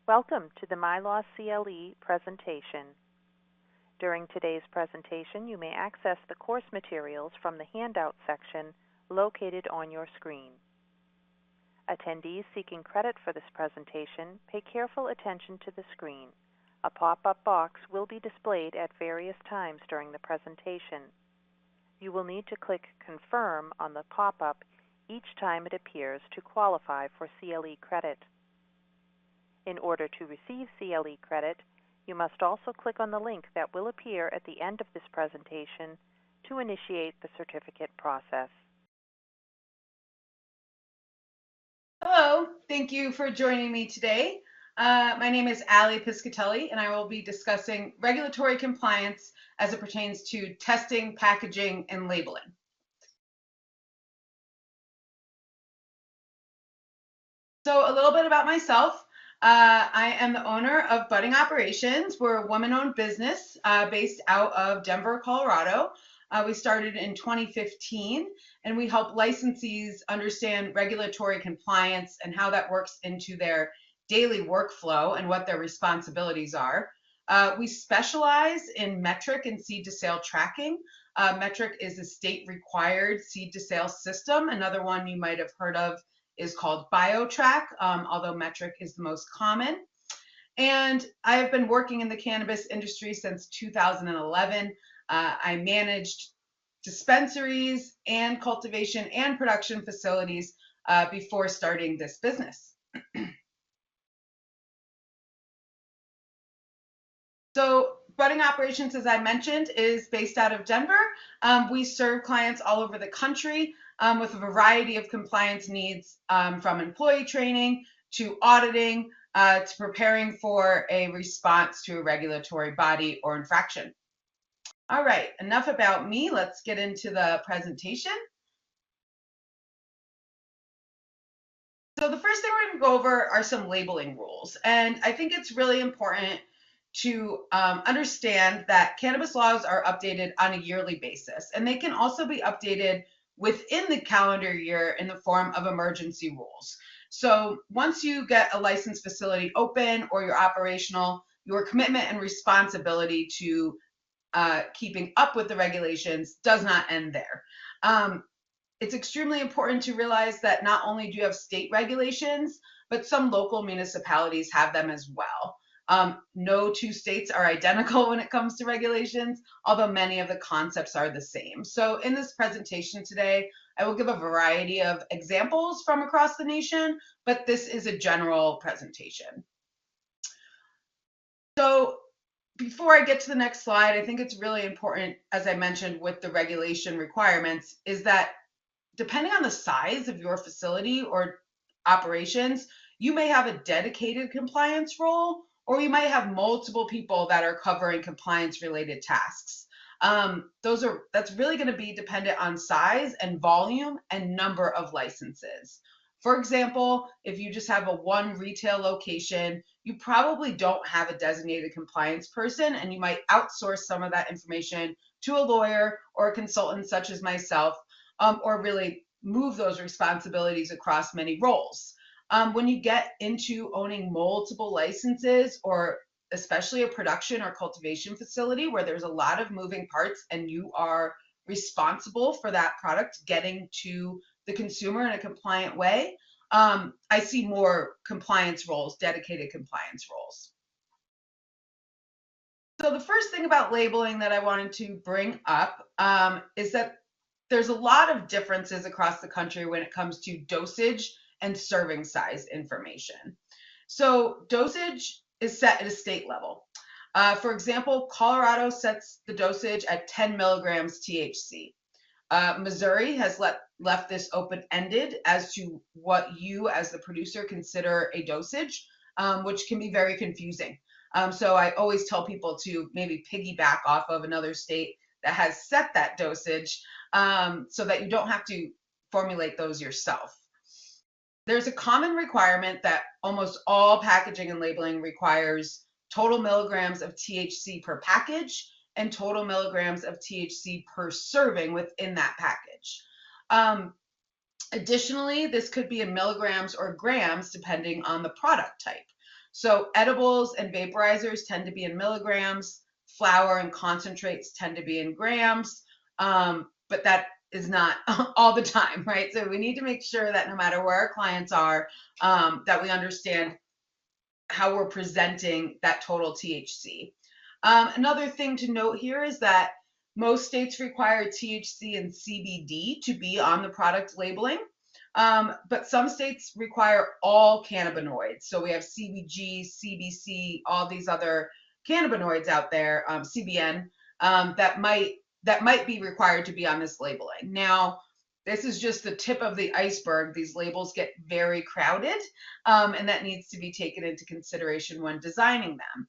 Welcome to the MyLaw CLE presentation. During today's presentation, you may access the course materials from the handout section located on your screen. Attendees seeking credit for this presentation, pay careful attention to the screen. A pop-up box will be displayed at various times during the presentation. You will need to click Confirm on the pop-up each time it appears to qualify for CLE credit. In order to receive CLE credit, you must also click on the link that will appear at the end of this presentation to initiate the certificate process. Hello, thank you for joining me today. My name is Aly Piscatelli, and I will be discussing regulatory compliance as it pertains to testing, packaging, and labeling. So a little bit about myself. I am the owner of Budding Operations. We're a woman-owned business based out of Denver, Colorado. We started in 2015, and we help licensees understand regulatory compliance and how that works into their daily workflow and what their responsibilities are. We specialize in metric and seed-to-sale tracking. Metric is a state-required seed-to-sale system. Another one you might have heard of is called BioTrack, although metric is the most common. And I have been working in the cannabis industry since 2011. I managed dispensaries and cultivation and production facilities before starting this business. So Budding Operations, as I mentioned, is based out of Denver. We serve clients all over the country with a variety of compliance needs, from employee training to auditing to preparing for a response to a regulatory body or infraction. All right, enough about me. Let's get into the presentation. So the first thing we're going to go over are some labeling rules. And I think it's really important to understand that cannabis laws are updated on a yearly basis, and they can also be updated within the calendar year in the form of emergency rules. So once you get a licensed facility open or you're operational, your commitment and responsibility to keeping up with the regulations does not end there. It's extremely important to realize that not only do you have state regulations, but some local municipalities have them as well. No two states are identical when it comes to regulations, although many of the concepts are the same. So in this presentation today, I will give a variety of examples from across the nation, but this is a general presentation. So before I get to the next slide, I think it's really important, as I mentioned with the regulation requirements, is that depending on the size of your facility or operations, you may have a dedicated compliance role, or you might have multiple people that are covering compliance related tasks. That's really going to be dependent on size and volume and number of licenses. For example, if you just have a one retail location, you probably don't have a designated compliance person, and you might outsource some of that information to a lawyer or a consultant such as myself, or really move those responsibilities across many roles. When you get into owning multiple licenses, or especially a production or cultivation facility where there's a lot of moving parts and you are responsible for that product getting to the consumer in a compliant way, I see more compliance roles, dedicated compliance roles. So the first thing about labeling that I wanted to bring up is that there's a lot of differences across the country when it comes to dosage and serving size information. So dosage is set at a state level. For example, Colorado sets the dosage at 10 milligrams THC. Missouri has left this open-ended as to what you as the producer consider a dosage, which can be very confusing. So I always tell people to maybe piggyback off of another state that has set that dosage, so that you don't have to formulate those yourself. There's a common requirement that almost all packaging and labeling requires total milligrams of THC per package and total milligrams of THC per serving within that package. Additionally, this could be in milligrams or grams depending on the product type. So edibles and vaporizers tend to be in milligrams, flour and concentrates tend to be in grams, but that is not all the time, right? So we need to make sure that no matter where our clients are, that we understand how we're presenting that total THC. Another thing to note here is that most states require THC and CBD to be on the product labeling, but some states require all cannabinoids. So we have CBG, CBC, all these other cannabinoids out there, CBN, that might be required to be on this labeling. Now, this is just the tip of the iceberg. These labels get very crowded, and that needs to be taken into consideration when designing them.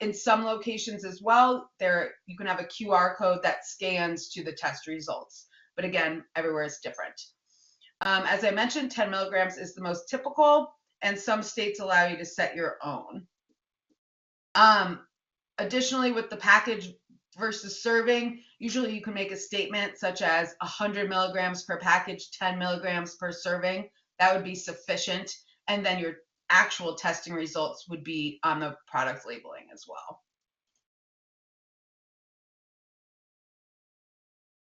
In some locations as well, you can have a QR code that scans to the test results. But again, everywhere is different. As I mentioned, 10 milligrams is the most typical, and some states allow you to set your own. Additionally, with the package versus serving, usually you can make a statement such as 100 milligrams per package, 10 milligrams per serving. That would be sufficient. And then your actual testing results would be on the product labeling as well.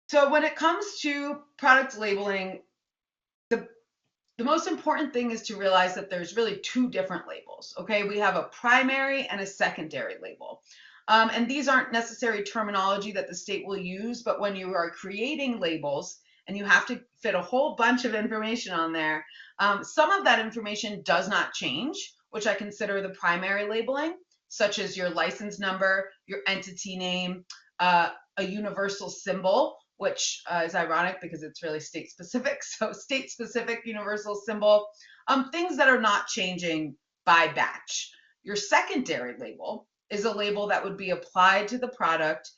So when it comes to product labeling, the most important thing is to realize that there's really two different labels, okay? We have a primary and a secondary label. And these aren't necessary terminology that the state will use, but when you are creating labels and you have to fit a whole bunch of information on there, some of that information does not change, which I consider the primary labeling, such as your license number, your entity name, a universal symbol, which is ironic because it's really state specific. So state specific universal symbol, things that are not changing by batch. Your secondary label is a label that would be applied to the product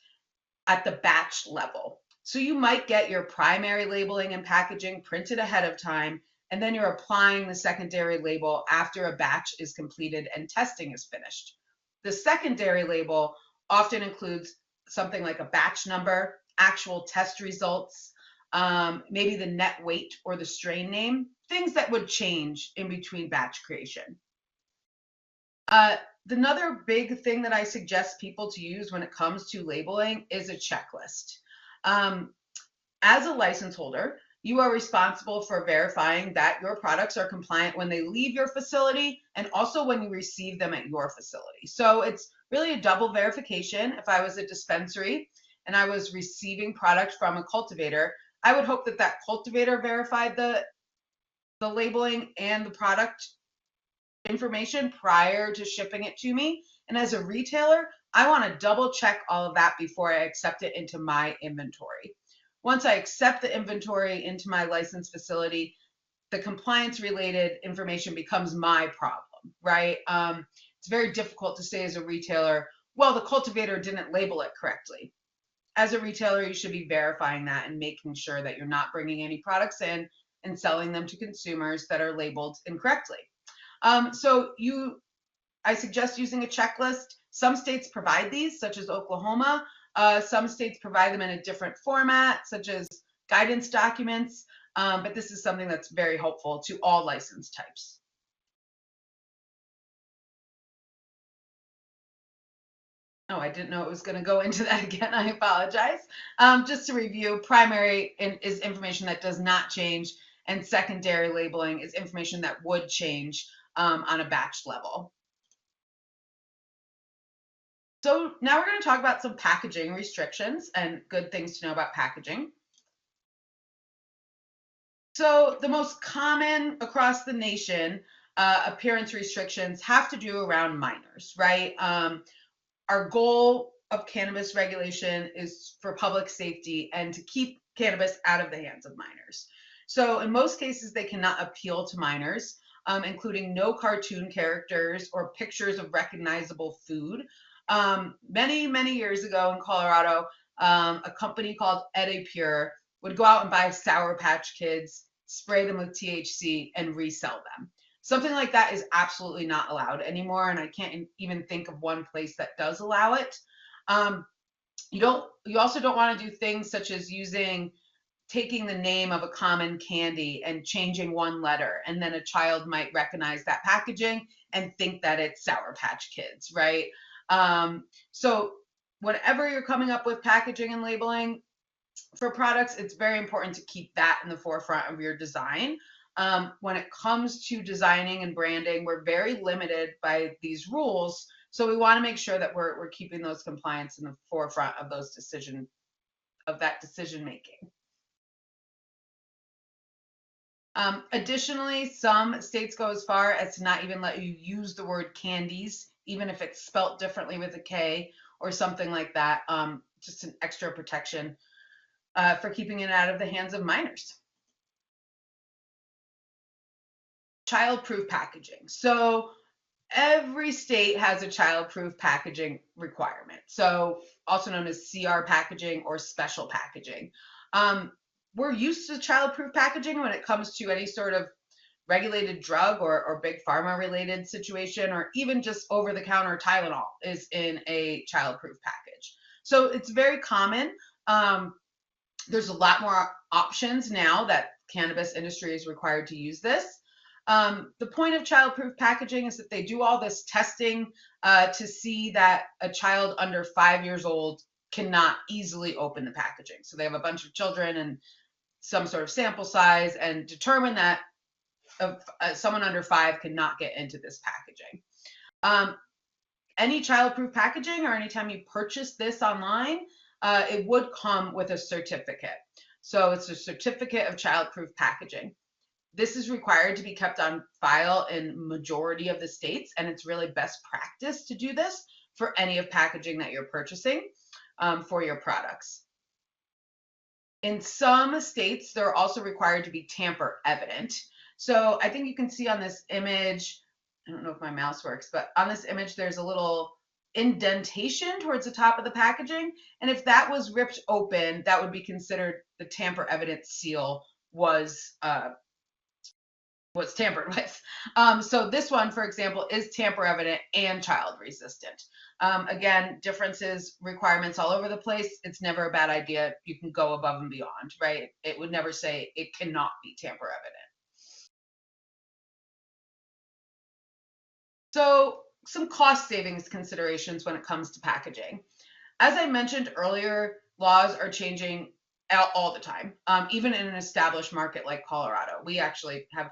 at the batch level. So you might get your primary labeling and packaging printed ahead of time, and then you're applying the secondary label after a batch is completed and testing is finished. The secondary label often includes something like a batch number, actual test results, maybe the net weight or the strain name, things that would change in between batch creation. Another big thing that I suggest people to use when it comes to labeling is a checklist. As a license holder, you are responsible for verifying that your products are compliant when they leave your facility and also when you receive them at your facility. So it's really a double verification. If I was a dispensary and I was receiving product from a cultivator, I would hope that that cultivator verified the labeling and the product information prior to shipping it to me. And as a retailer, I want to double check all of that before I accept it into my inventory. Once I accept the inventory into my licensed facility, the compliance related information becomes my problem, right? It's very difficult to say as a retailer, well, the cultivator didn't label it correctly. As a retailer, you should be verifying that and making sure that you're not bringing any products in and selling them to consumers that are labeled incorrectly. I suggest using a checklist. Some states provide these, such as Oklahoma. Some states provide them in a different format, such as guidance documents, but this is something that's very helpful to all license types. Oh, I didn't know it was going to go into that again. I apologize. Just to review, primary is information that does not change, and secondary labeling is information that would change on a batch level. So now we're going to talk about some packaging restrictions and good things to know about packaging. So the most common across the nation appearance restrictions have to do around minors, right? Our goal of cannabis regulation is for public safety and to keep cannabis out of the hands of minors. So in most cases, they cannot appeal to minors, including no cartoon characters or pictures of recognizable food. Many years ago in Colorado, a company called Aly Pure would go out and buy Sour Patch Kids, spray them with THC, and resell them. Something like that is absolutely not allowed anymore, and I can't even think of one place that does allow it. You also don't want to do things such as using taking the name of a common candy and changing one letter, and then a child might recognize that packaging and think that it's Sour Patch Kids, right? So whenever you're coming up with packaging and labeling for products, it's very important to keep that in the forefront of your design. When it comes to designing and branding, we're very limited by these rules, so we want to make sure that we're keeping those compliance in the forefront of that decision making. Additionally, some states go as far as to not even let you use the word candies, even if it's spelt differently with a K or something like that. Just an extra protection for keeping it out of the hands of minors. Child-proof packaging. So every state has a child-proof packaging requirement. So also known as CR packaging or special packaging. We're used to child-proof packaging when it comes to any sort of regulated drug or big pharma related situation, or even just over-the-counter Tylenol is in a child-proof package. So it's very common. There's a lot more options now that cannabis industry is required to use this. The point of child-proof packaging is that they do all this testing to see that a child under 5 years old cannot easily open the packaging. So they have a bunch of children and some sort of sample size and determine that someone under 5 cannot get into this packaging. Any child-proof packaging, or anytime you purchase this online, it would come with a certificate. So it's a certificate of child-proof packaging. This is required to be kept on file in majority of the states, and it's really best practice to do this for any of packaging that you're purchasing for your products. In some states, they're also required to be tamper evident. So I think you can see on this image, I don't know if my mouse works, but on this image, there's a little indentation towards the top of the packaging. And if that was ripped open, that would be considered the tamper evident seal was tampered with. So this one, for example, is tamper evident and child resistant. Again, differences, requirements all over the place. It's never a bad idea. You can go above and beyond, right? It would never say it cannot be tamper evident. So some cost savings considerations when it comes to packaging. As I mentioned earlier, laws are changing all the time. Even in an established market like Colorado, we actually have,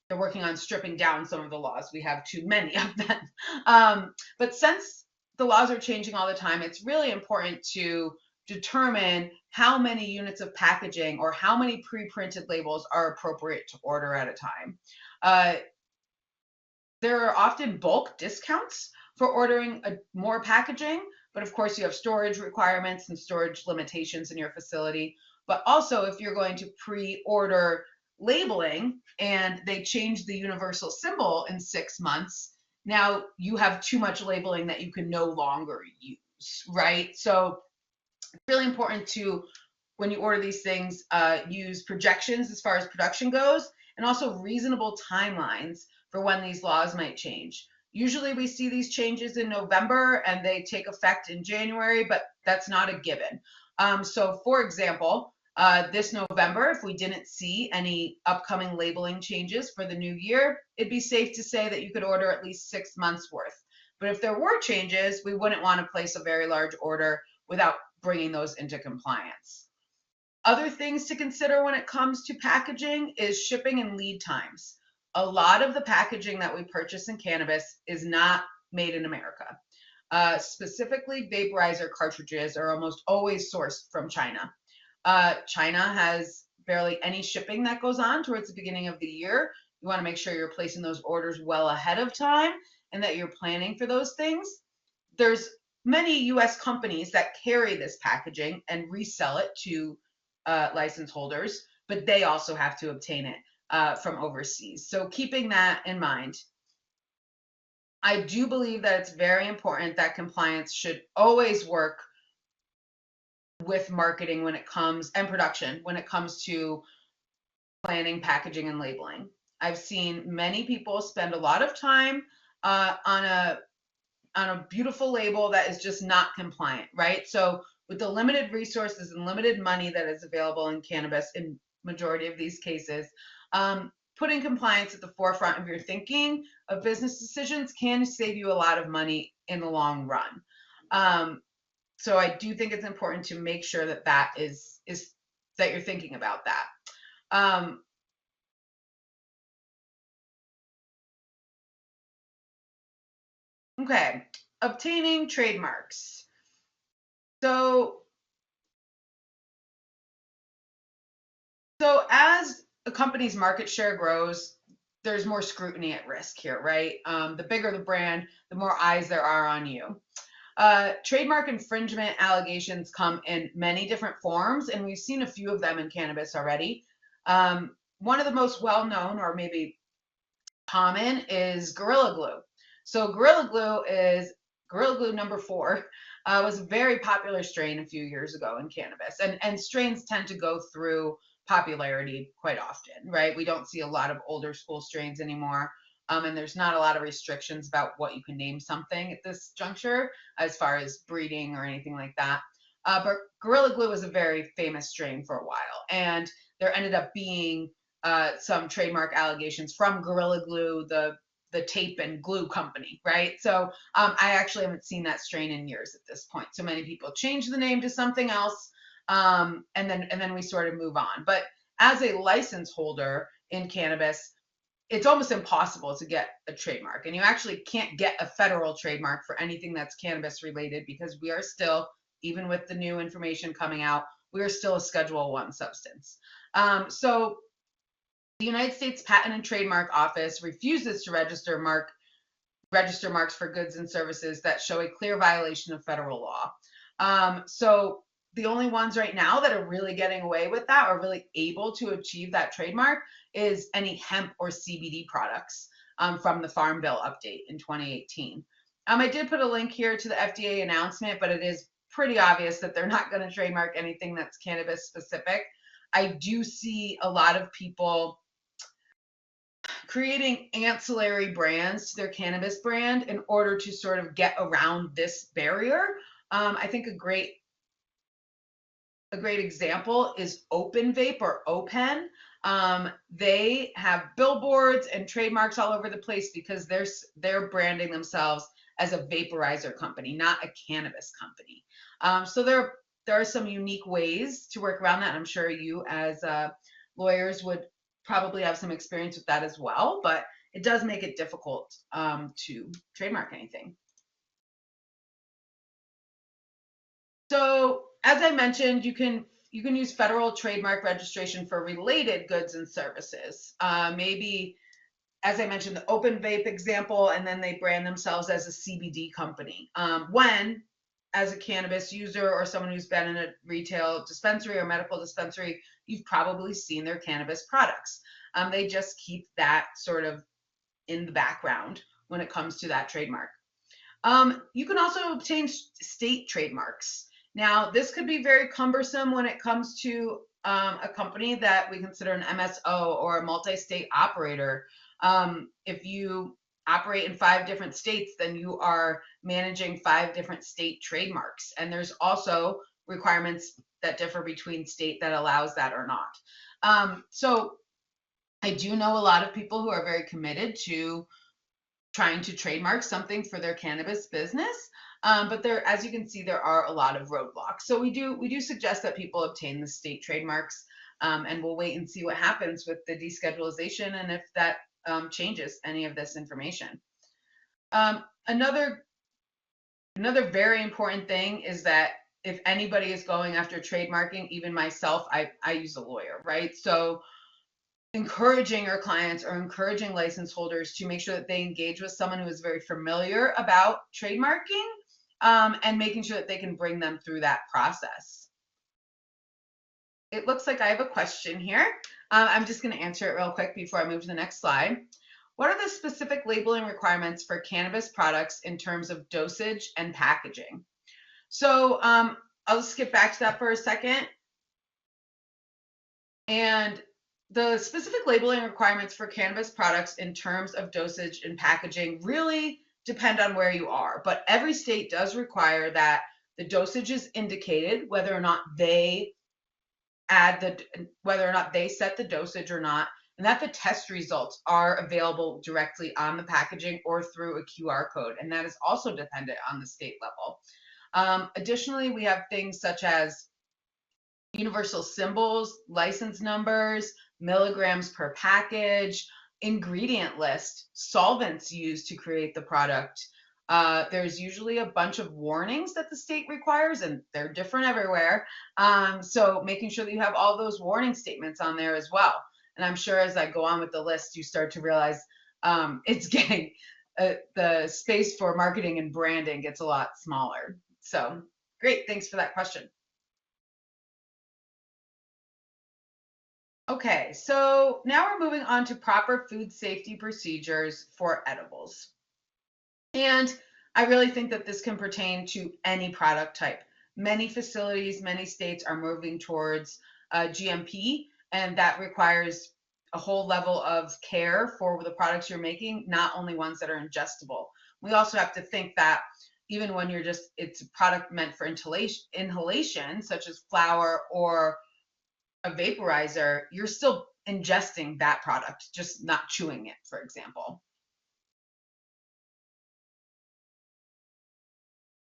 they're working on stripping down some of the laws. We have too many of them. But since the laws are changing all the time, it's really important to determine how many units of packaging or how many pre-printed labels are appropriate to order at a time. There are often bulk discounts for ordering more packaging, but of course you have storage requirements and storage limitations in your facility. But also if you're going to pre-order labeling and they change the universal symbol in 6 months, now you have too much labeling that you can no longer use, right? So it's really important to, when you order these things, use projections as far as production goes, and also reasonable timelines for when these laws might change. Usually we see these changes in November and they take effect in January, but that's not a given. So for example, this November, if we didn't see any upcoming labeling changes for the new year, it'd be safe to say that you could order at least 6 months worth. But if there were changes, we wouldn't want to place a very large order without bringing those into compliance. Other things to consider when it comes to packaging is shipping and lead times. A lot of the packaging that we purchase in cannabis is not made in America. Specifically, vaporizer cartridges are almost always sourced from China. China has barely any shipping that goes on towards the beginning of the year. You want to make sure you're placing those orders well ahead of time and that you're planning for those things. There's many US companies that carry this packaging and resell it to license holders, but they also have to obtain it from overseas. So keeping that in mind, I do believe that it's very important that compliance should always work with marketing when it comes, and production when it comes to planning, packaging, and labeling. I've seen many people spend a lot of time on a beautiful label that is just not compliant, right? So with the limited resources and limited money that is available in cannabis in majority of these cases, putting compliance at the forefront of your thinking of business decisions can save you a lot of money in the long run. So I do think it's important to make sure that that is that you're thinking about that. Okay, obtaining trademarks. So as a company's market share grows, there's more scrutiny at risk here, right? The bigger the brand, the more eyes there are on you. Trademark infringement allegations come in many different forms, and we've seen a few of them in cannabis already. One of the most well-known, or maybe common, is Gorilla Glue. So Gorilla Glue number 4, was a very popular strain a few years ago in cannabis, and strains tend to go through popularity quite often, right? We don't see a lot of older school strains anymore. And there's not a lot of restrictions about what you can name something at this juncture as far as breeding or anything like that. But Gorilla Glue was a very famous strain for a while, and there ended up being some trademark allegations from Gorilla Glue, the tape and glue company, right? So I actually haven't seen that strain in years at this point. So many people change the name to something else, and then we sort of move on. But as a license holder in cannabis, it's almost impossible to get a trademark, and you actually can't get a federal trademark for anything that's cannabis related, because we are still, even with the new information coming out, we are still a Schedule I substance. So the United States Patent and Trademark Office refuses to register marks for goods and services that show a clear violation of federal law. So the only ones right now that are really getting away with that, or really able to achieve that trademark, is any hemp or CBD products from the Farm Bill update in 2018. I did put a link here to the FDA announcement, but it is pretty obvious that they're not going to trademark anything that's cannabis specific. I do see a lot of people creating ancillary brands to their cannabis brand in order to sort of get around this barrier. I think a great example is Open Vape, or Open. They have billboards and trademarks all over the place because they're branding themselves as a vaporizer company, not a cannabis company. So there are some unique ways to work around that. I'm sure you as lawyers would probably have some experience with that as well, but it does make it difficult to trademark anything. So as I mentioned, you can use federal trademark registration for related goods and services. Maybe, as I mentioned, the Open Vape example, and then they brand themselves as a CBD company. When, as a cannabis user or someone who's been in a retail dispensary or medical dispensary, you've probably seen their cannabis products. They just keep that sort of in the background when it comes to that trademark. You can also obtain state trademarks. Now, this could be very cumbersome when it comes to a company that we consider an MSO or a multi-state operator. If you operate in 5 different states, then you are managing 5 different state trademarks. And there's also requirements that differ between state that allows that or not. So I do know a lot of people who are very committed to trying to trademark something for their cannabis business. But there, as you can see, there are a lot of roadblocks. So we do suggest that people obtain the state trademarks, and we'll wait and see what happens with the deschedulization and if that changes any of this information. Another very important thing is that if anybody is going after trademarking, even myself, I use a lawyer, right? So encouraging our clients or encouraging license holders to make sure that they engage with someone who is very familiar about trademarking, and making sure that they can bring them through that process. It looks like I have a question here. I'm just going to answer it real quick before I move to the next slide. What are the specific labeling requirements for cannabis products in terms of dosage and packaging? So I'll just skip back to that for a second. And the specific labeling requirements for cannabis products in terms of dosage and packaging really depend on where you are, but every state does require that The dosage is indicated, whether or not they set the dosage or not, and that the test results are available directly on the packaging or through a QR code, and that is also dependent on the state level. Additionally, we have things such as universal symbols, license numbers, milligrams per package, ingredient list, solvents used to create the product. There's usually a bunch of warnings that the state requires, and they're different everywhere. So making sure that you have all those warning statements on there as well. And I'm sure as I go on with the list, you start to realize it's getting the space for marketing and branding gets a lot smaller. So great, thanks for that question. Okay, so now we're moving on to proper food safety procedures for edibles. And I really think that this can pertain to any product type. Many facilities, many states are moving towards GMP, and that requires a whole level of care for the products you're making, not only ones that are ingestible. We also have to think that even when it's a product meant for inhalation, such as flower or a vaporizer, you're still ingesting that product, just not chewing it, for example.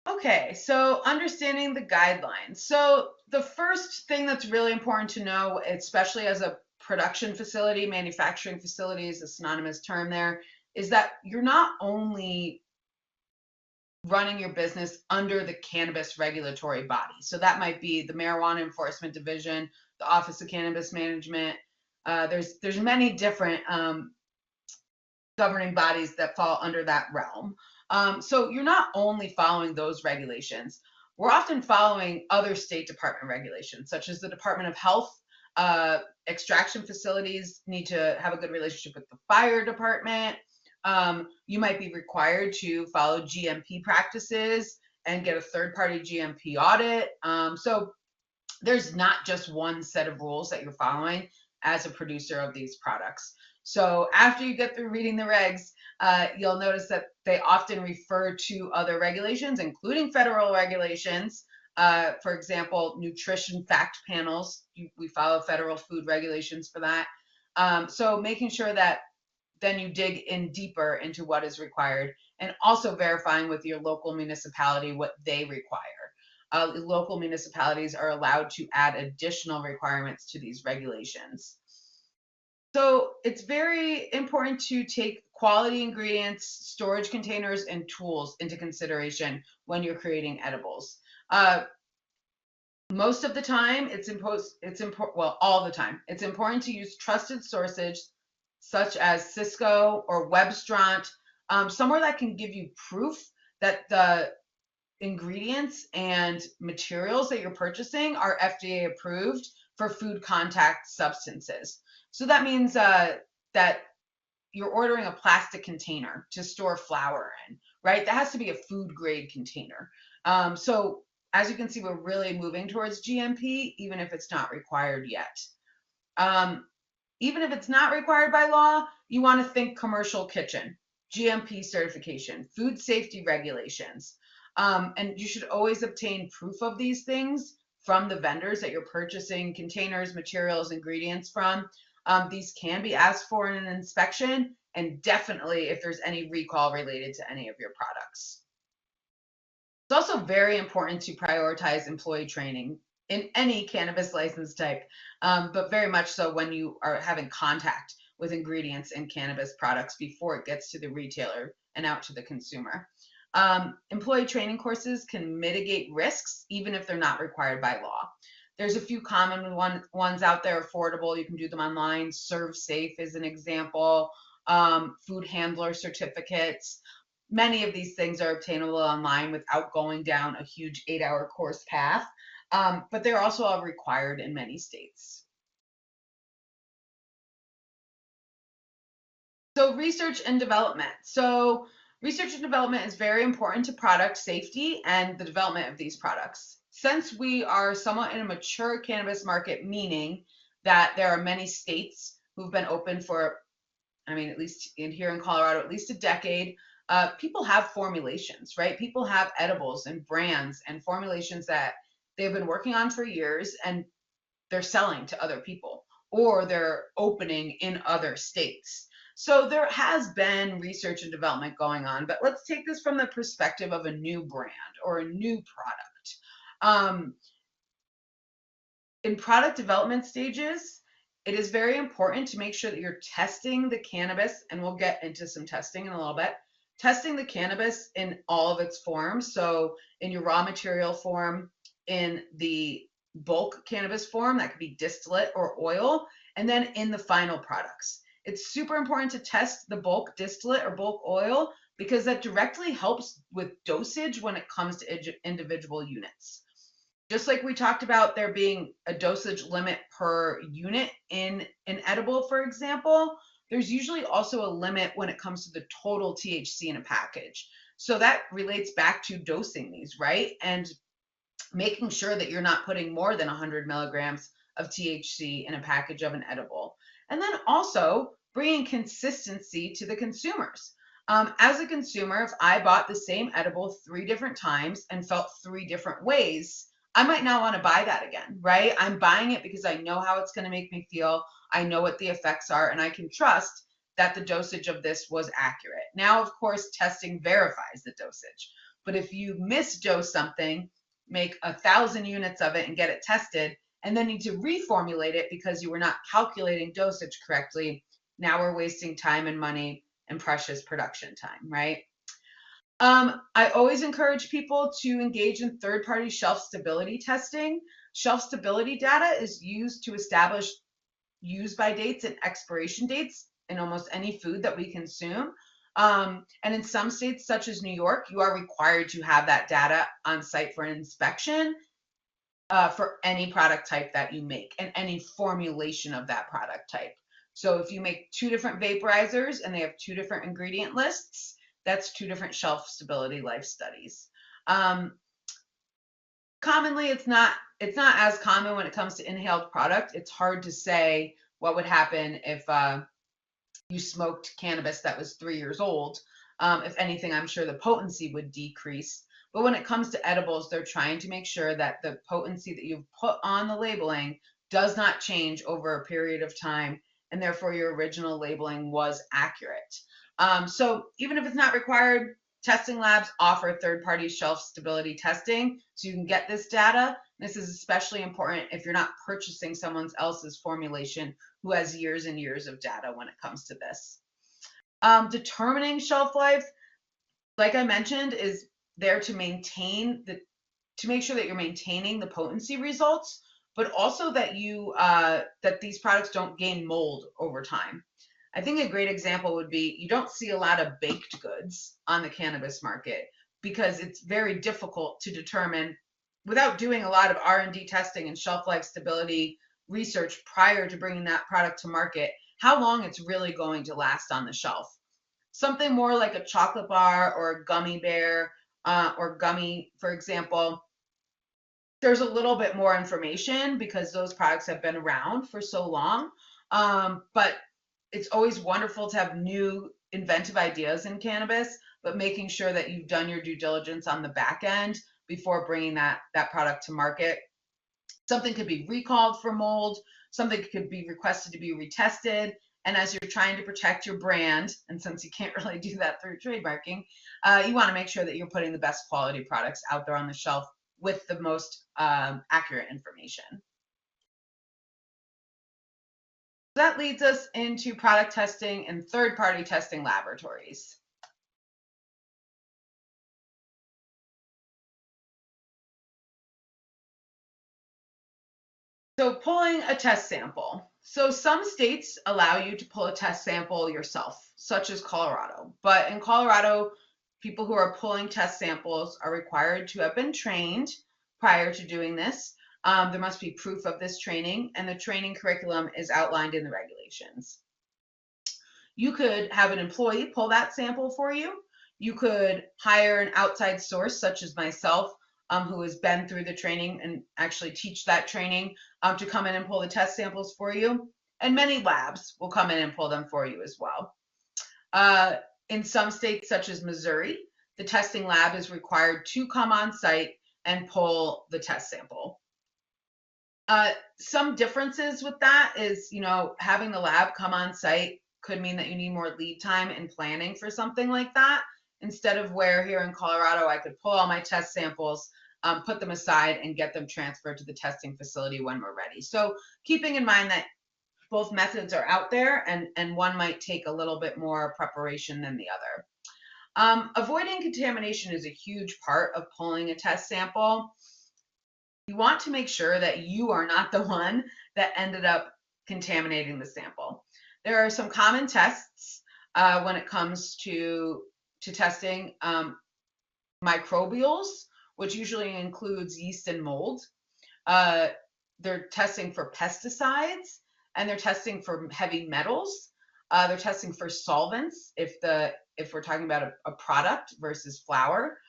Okay, so understanding the guidelines. So the first thing that's really important to know, especially as a production facility, manufacturing facility is a synonymous term there, is that you're not only running your business under the cannabis regulatory body. So that might be the Marijuana Enforcement Division, the Office of Cannabis Management. There's many different governing bodies that fall under that realm. So you're not only following those regulations. We're often following other state department regulations, such as the Department of Health. Extraction facilities need to have a good relationship with the fire department. You might be required to follow GMP practices and get a third-party GMP audit. So there's not just one set of rules that you're following as a producer of these products. So after you get through reading the regs, you'll notice that they often refer to other regulations, including federal regulations. For example, nutrition fact panels, we follow federal food regulations for that. So making sure that then you dig in deeper into what is required, and also verifying with your local municipality what they require. Local municipalities are allowed to add additional requirements to these regulations. So it's very important to take quality ingredients, storage containers, and tools into consideration when you're creating edibles. Most of the time, all the time, it's important to use trusted sources such as Cisco or Webstront, somewhere that can give you proof that the ingredients and materials that you're purchasing are FDA approved for food contact substances. So that means that you're ordering a plastic container to store flour in, right? That has to be a food grade container. So as you can see, we're really moving towards GMP, even if it's not required yet. Even if it's not required by law, you want to think commercial kitchen, GMP certification, food safety regulations. And you should always obtain proof of these things from the vendors that you're purchasing containers, materials, ingredients from. These can be asked for in an inspection, and definitely if there's any recall related to any of your products. It's also very important to prioritize employee training in any cannabis license type, but very much so when you are having contact with ingredients in cannabis products before it gets to the retailer and out to the consumer. Employee training courses can mitigate risks even if they're not required by law. There's a few common ones out there, affordable. You can do them online. Serve Safe is an example. Food handler certificates. Many of these things are obtainable online without going down a huge 8-hour course path, but they're also all required in many states. So research and development. So research and development is very important to product safety and the development of these products. Since we are somewhat in a mature cannabis market, meaning that there are many states who've been open for, at least here in Colorado, at least a decade, people have formulations, right? People have edibles and brands and formulations that they've been working on for years, and they're selling to other people, or they're opening in other states. So there has been research and development going on, but let's take this from the perspective of a new brand or a new product. In product development stages, it is very important to make sure that you're testing the cannabis, and we'll get into some testing in a little bit, testing the cannabis in all of its forms. So in your raw material form, in the bulk cannabis form, that could be distillate or oil, and then in the final products. It's super important to test the bulk distillate or bulk oil because that directly helps with dosage when it comes to individual units. Just like we talked about there being a dosage limit per unit in an edible, for example, there's usually also a limit when it comes to the total THC in a package. So that relates back to dosing these, right? And making sure that you're not putting more than 100 milligrams of THC in a package of an edible. And then also bringing consistency to the consumers. As a consumer, if I bought the same edible 3 different times and felt 3 different ways, I might not want to buy that again, right? I'm buying it because I know how it's going to make me feel. I know what the effects are, and I can trust that the dosage of this was accurate. Now, of course, testing verifies the dosage. But if you misdose something, make 1,000 units of it and get it tested, and then need to reformulate it because you were not calculating dosage correctly, now we're wasting time and money and precious production time, right? I always encourage people to engage in third-party shelf stability testing. Shelf stability data is used to establish use-by dates and expiration dates in almost any food that we consume. And in some states, such as New York, you are required to have that data on site for an inspection for any product type that you make and any formulation of that product type. So if you make 2 different vaporizers and they have 2 different ingredient lists, that's 2 different shelf stability life studies. Commonly, it's not as common when it comes to inhaled product. It's hard to say what would happen if you smoked cannabis that was 3 years old. If anything, I'm sure the potency would decrease. But when it comes to edibles, they're trying to make sure that the potency that you've put on the labeling does not change over a period of time, and therefore your original labeling was accurate. So even if it's not required, testing labs offer third-party shelf stability testing, so you can get this data. This is especially important if you're not purchasing someone else's formulation who has years and years of data when it comes to this. Determining shelf life, like I mentioned, is there to maintain to make sure that you're maintaining the potency results, but also that that these products don't gain mold over time. I think a great example would be you don't see a lot of baked goods on the cannabis market because it's very difficult to determine, without doing a lot of R&D testing and shelf life stability research prior to bringing that product to market, how long it's really going to last on the shelf. Something more like a chocolate bar or a gummy bear or gummy, for example, there's a little bit more information because those products have been around for so long. But it's always wonderful to have new inventive ideas in cannabis, but making sure that you've done your due diligence on the back end before bringing that product to market. Something could be recalled for mold, something could be requested to be retested, and as you're trying to protect your brand, and since you can't really do that through trademarking, you want to make sure that you're putting the best quality products out there on the shelf with the most accurate information. That leads us into product testing and third-party testing laboratories. So pulling a test sample. So some states allow you to pull a test sample yourself, such as Colorado. But in Colorado, people who are pulling test samples are required to have been trained prior to doing this. There must be proof of this training, and the training curriculum is outlined in the regulations. You could have an employee pull that sample for you. You could hire an outside source, such as myself, who has been through the training and actually teach that training to come in and pull the test samples for you. And many labs will come in and pull them for you as well. In some states, such as Missouri, the testing lab is required to come on site and pull the test sample. Some differences with that is, having the lab come on site could mean that you need more lead time in planning for something like that, instead of where here in Colorado, I could pull all my test samples, put them aside, and get them transferred to the testing facility when we're ready. So keeping in mind that both methods are out there, and one might take a little bit more preparation than the other. Avoiding contamination is a huge part of pulling a test sample. You want to make sure that you are not the one that ended up contaminating the sample. There are some common tests when it comes to testing microbials, which usually includes yeast and mold. They're testing for pesticides, and they're testing for heavy metals. They're testing for solvents if we're talking about a product versus flour.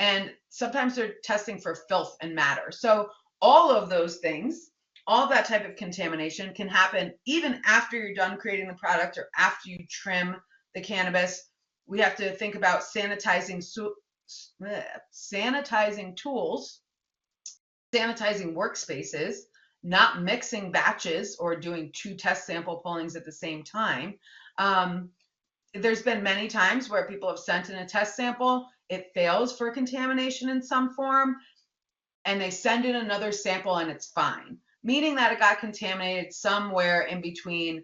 And sometimes they're testing for filth and matter. So all of those things, all of that type of contamination can happen even after you're done creating the product or after you trim the cannabis. We have to think about sanitizing tools, sanitizing workspaces, not mixing batches or doing 2 test sample pullings at the same time. There's been many times where people have sent in a test sample, it fails for contamination in some form, and they send in another sample and it's fine, meaning that it got contaminated somewhere in between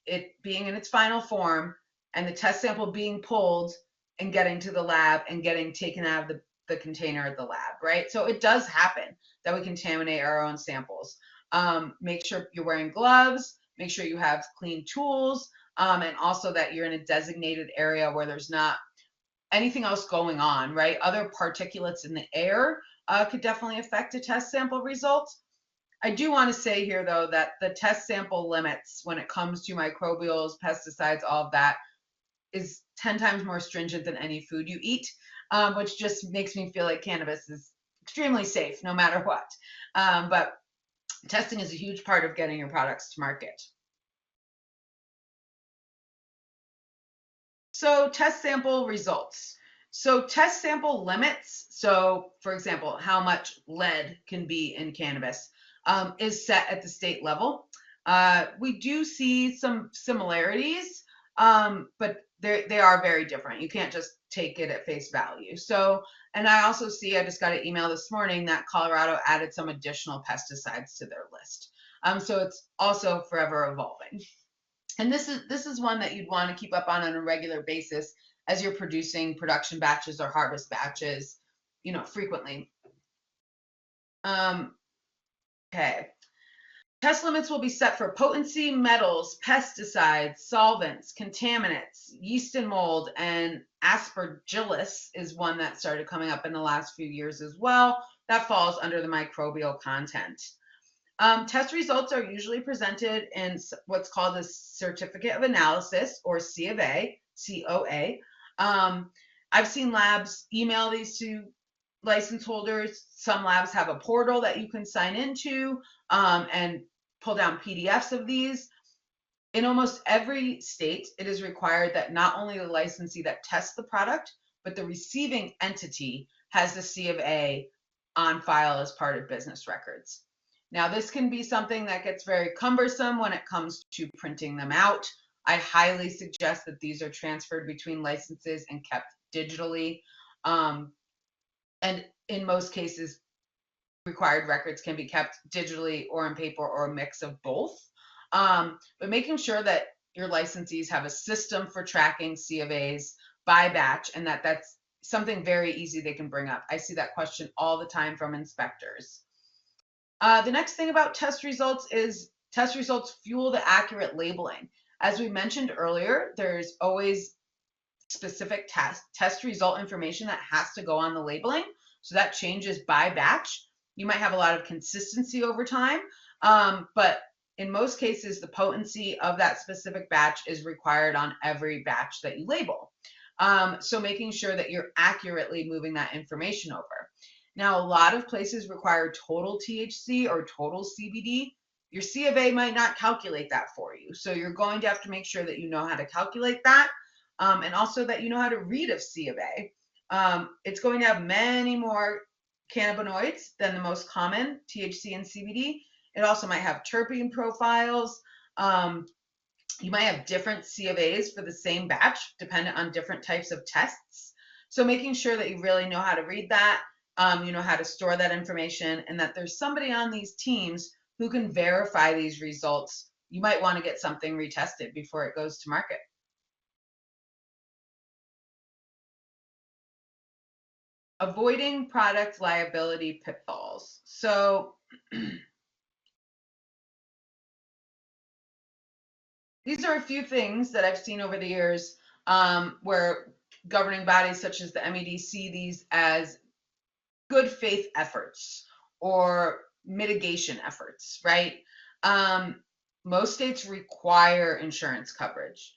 it being in its final form and the test sample being pulled and getting to the lab and getting taken out of the container at the lab, right? So it does happen that we contaminate our own samples. Make sure you're wearing gloves, make sure you have clean tools, and also that you're in a designated area where there's not anything else going on, right? Other particulates in the air could definitely affect a test sample result. I do want to say here, though, that the test sample limits when it comes to microbials, pesticides, all of that is 10 times more stringent than any food you eat, which just makes me feel like cannabis is extremely safe no matter what. But testing is a huge part of getting your products to market. So test sample results. So test sample limits, so for example, how much lead can be in cannabis, is set at the state level. We do see some similarities, but they are very different. You can't just take it at face value. So, and I also see, I just got an email this morning that Colorado added some additional pesticides to their list. So it's also forever evolving. And this is one that you'd want to keep up on a regular basis as you're producing production batches or harvest batches, frequently. Okay. Test limits will be set for potency, metals, pesticides, solvents, contaminants, yeast and mold, and aspergillus is one that started coming up in the last few years as well. That falls under the microbial content. Test results are usually presented in what's called a certificate of analysis, or C of A, COA. I've seen labs email these to license holders. Some labs have a portal that you can sign into and pull down PDFs of these. In almost every state, it is required that not only the licensee that tests the product, but the receiving entity has the C of A on file as part of business records. Now, this can be something that gets very cumbersome when it comes to printing them out. I highly suggest that these are transferred between licenses and kept digitally. And in most cases, required records can be kept digitally or in paper or a mix of both. But making sure that your licensees have a system for tracking C of A's by batch, and that's something very easy they can bring up. I see that question all the time from inspectors. The next thing about test results is test results fuel the accurate labeling. As we mentioned earlier, there's always specific test result information that has to go on the labeling. So that changes by batch. You might have a lot of consistency over time, but in most cases, the potency of that specific batch is required on every batch that you label. So making sure that you're accurately moving that information over. Now, a lot of places require total THC or total CBD. Your C of A might not calculate that for you. So you're going to have to make sure that you know how to calculate that. and also that you know how to read a C of A. It's going to have many more cannabinoids than the most common, THC and CBD. It also might have terpene profiles. You might have different C of A's for the same batch, dependent on different types of tests. So making sure that you really know how to read that, you know how to store that information, and that there's somebody on these teams who can verify these results. You might want to get something retested before it goes to market. Avoiding product liability pitfalls. So these are a few things that I've seen over the years where governing bodies such as the MED see these as good faith efforts or mitigation efforts, right? Most states require insurance coverage.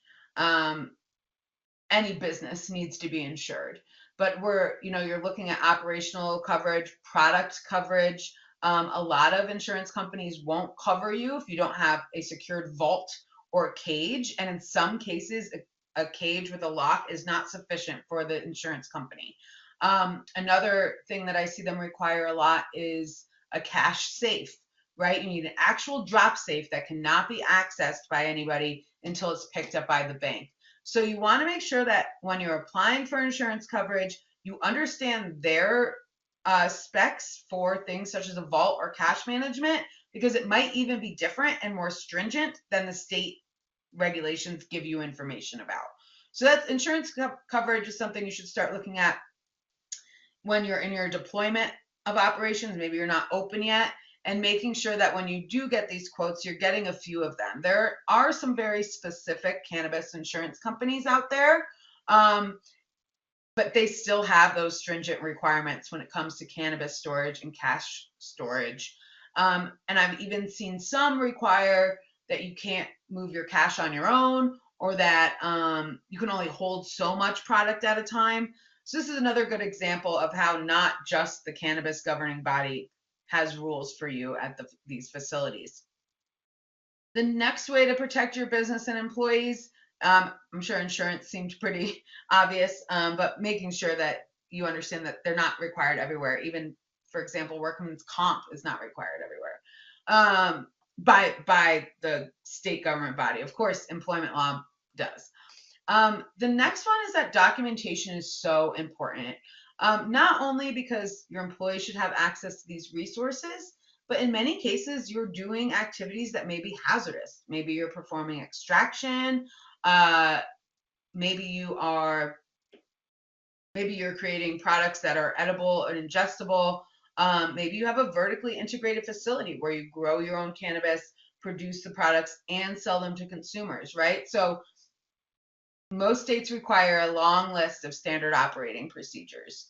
Any business needs to be insured, but you're looking at operational coverage, product coverage. A lot of insurance companies won't cover you if you don't have a secured vault or a cage, and in some cases, a cage with a lock is not sufficient for the insurance company. Another thing that I see them require a lot is a cash safe, right? You need an actual drop safe that cannot be accessed by anybody until it's picked up by the bank. So you want to make sure that when you're applying for insurance coverage, you understand their specs for things such as a vault or cash management, because it might even be different and more stringent than the state regulations give you information about. So that's insurance coverage is something you should start looking at when you're in your deployment of operations. Maybe you're not open yet, and making sure that when you do get these quotes, you're getting a few of them. There are some very specific cannabis insurance companies out there, but they still have those stringent requirements when it comes to cannabis storage and cash storage. And I've even seen some require that you can't move your cash on your own, or that you can only hold so much product at a time. So this is another good example of how not just the cannabis governing body has rules for you at these facilities. The next way to protect your business and employees, I'm sure insurance seemed pretty obvious, but making sure that you understand that they're not required everywhere. Even, for example, workman's comp is not required everywhere by the state government body. Of course, employment law does. The next one is that documentation is so important. Not only because your employees should have access to these resources, but in many cases, you're doing activities that may be hazardous. Maybe you're performing extraction. Maybe you're creating products that are edible and ingestible. Maybe you have a vertically integrated facility where you grow your own cannabis, produce the products, and sell them to consumers, right? So most states require a long list of standard operating procedures.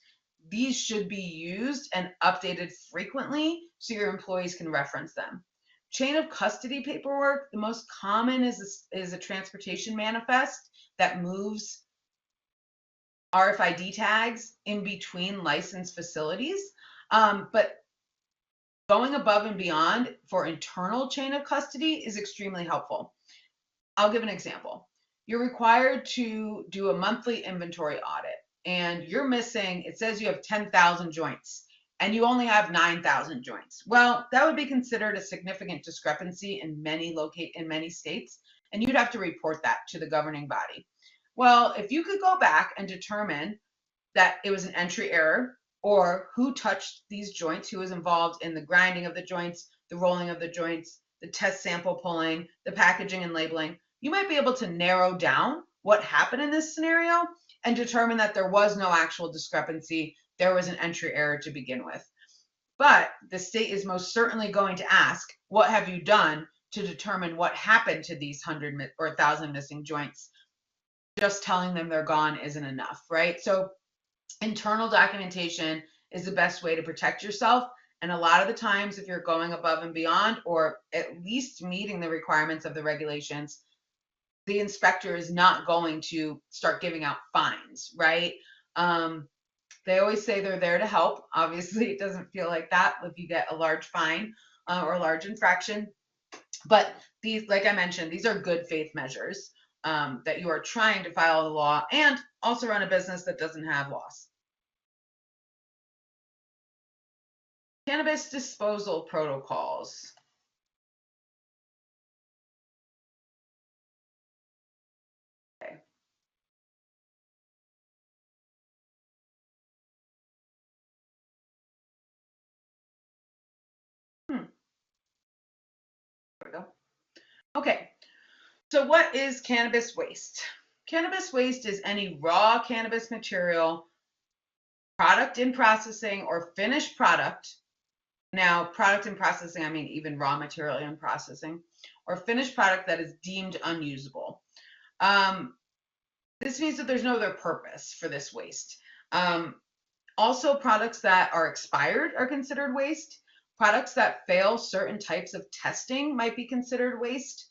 These should be used and updated frequently so your employees can reference them. Chain of custody paperwork, the most common is a transportation manifest that moves RFID tags in between licensed facilities. But going above and beyond for internal chain of custody is extremely helpful. I'll give an example. You're required to do a monthly inventory audit, and you're missing, it says you have 10,000 joints, and you only have 9,000 joints. Well, that would be considered a significant discrepancy in many states, and you'd have to report that to the governing body. Well, if you could go back and determine that it was an entry error, or who touched these joints, who was involved in the grinding of the joints, the rolling of the joints, the test sample pulling, the packaging and labeling, you might be able to narrow down what happened in this scenario and determine that there was no actual discrepancy, there was an entry error to begin with. But the state is most certainly going to ask, what have you done to determine what happened to these 100 or 1,000 missing joints? Just telling them they're gone isn't enough, right? So internal documentation is the best way to protect yourself. And a lot of the times, if you're going above and beyond, or at least meeting the requirements of the regulations, the inspector is not going to start giving out fines, right? They always say they're there to help. Obviously, it doesn't feel like that if you get a large fine or a large infraction. But these, like I mentioned, these are good faith measures. that you are trying to follow the law and also run a business that doesn't have loss. Cannabis disposal protocols. Okay. There we go. Okay, so what is cannabis waste? Cannabis waste is any raw cannabis material, product in processing, or finished product. Now, product in processing, I mean even raw material in processing, or finished product that is deemed unusable. This means that there's no other purpose for this waste. Also, products that are expired are considered waste. Products that fail certain types of testing might be considered waste.